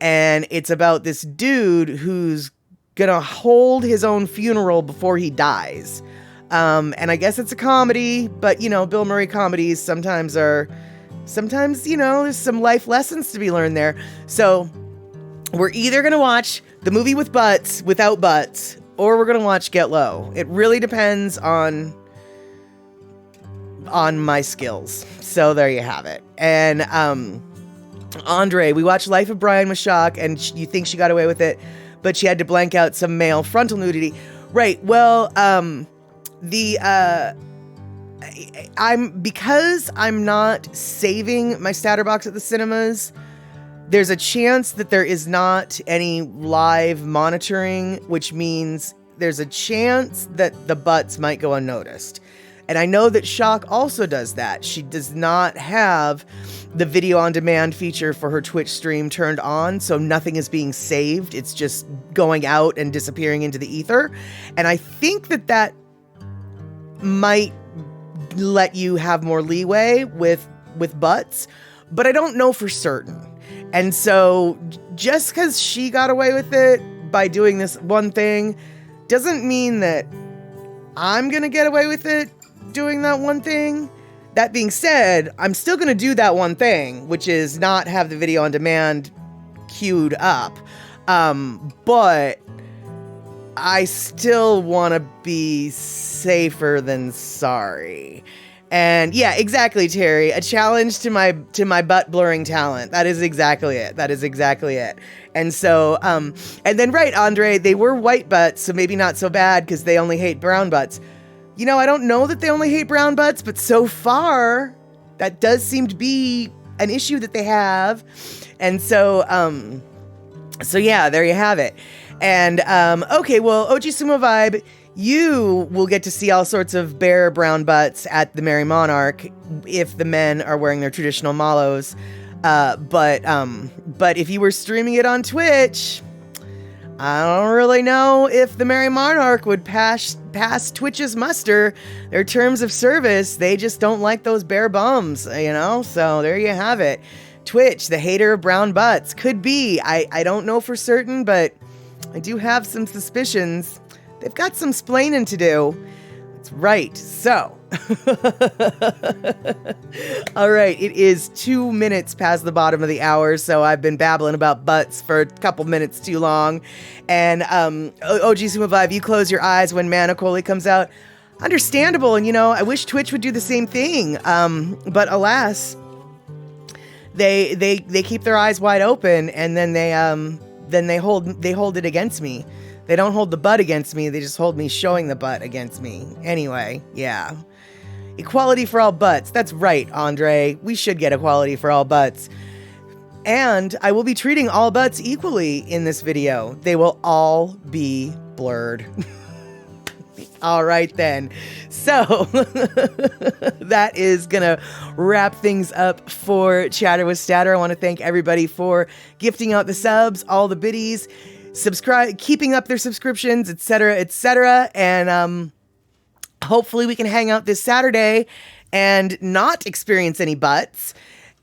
and it's about this dude who's gonna hold his own funeral before he dies. And I guess it's a comedy, but you know, Bill Murray comedies sometimes, you know, there's some life lessons to be learned there. So we're either gonna watch the movie with butts, without butts, or we're gonna watch Get Low. It really depends on my skills. So there you have it. And Andre, we watched Life of Brian with Shock, and you think she got away with it, but she had to blank out some male frontal nudity. Right. Well, because I'm not saving my Statter box at the cinemas, there's a chance that there is not any live monitoring, which means there's a chance that the butts might go unnoticed. And I know that Shock also does that. She does not have the video on demand feature for her Twitch stream turned on, so nothing is being saved. It's just going out and disappearing into the ether. And I think that might let you have more leeway with butts, but I don't know for certain. And so just because she got away with it by doing this one thing doesn't mean that I'm going to get away with it doing that one thing. That being said, I'm still going to do that one thing, which is not have the video on demand queued up. But I still want to be safer than sorry. And yeah, exactly, Terry. A challenge to my butt blurring talent. That is exactly it. And so, and then right, Andre, they were white butts, so maybe not so bad because they only hate brown butts. You know, I don't know that they only hate brown butts, but so far, that does seem to be an issue that they have. And so, so yeah, there you have it. And, okay, well, OG Sumo Vibe, you will get to see all sorts of bare brown butts at the Merry Monarch if the men are wearing their traditional malos. But if you were streaming it on Twitch, I don't really know if the Merry Monarch would pass Twitch's muster. Their terms of service, they just don't like those bare bums, you know? So there you have it. Twitch, the hater of brown butts. Could be. I don't know for certain, but I do have some suspicions. They've got some splaining to do. That's right. So, all right, it is 2 minutes past the bottom of the hour, so I've been babbling about butts for a couple minutes too long. And OG Sumo Vibe, you close your eyes when Manacoli comes out. Understandable, and you know, I wish Twitch would do the same thing. But alas, they keep their eyes wide open, and then they hold it against me. They don't hold the butt against me, they just hold me showing the butt against me. Anyway, yeah. Equality for all butts. That's right, Andre. We should get equality for all butts. And I will be treating all butts equally in this video. They will all be blurred. All right, then. So that is going to wrap things up for Chatter with Statter. I want to thank everybody for gifting out the subs, all the biddies, subscribe, keeping up their subscriptions, etc., etc. And hopefully we can hang out this Saturday and not experience any butts.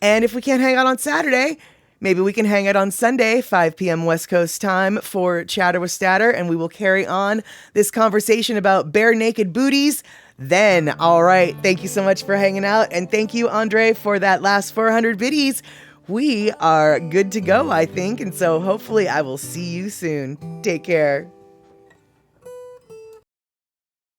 And if we can't hang out on Saturday, maybe we can hang out on Sunday, 5 p.m. West Coast time for Chatter with Statter, and we will carry on this conversation about bare naked booties then. All right. Thank you so much for hanging out. And thank you, Andre, for that last 400 biddies. We are good to go, I think. And so hopefully I will see you soon. Take care.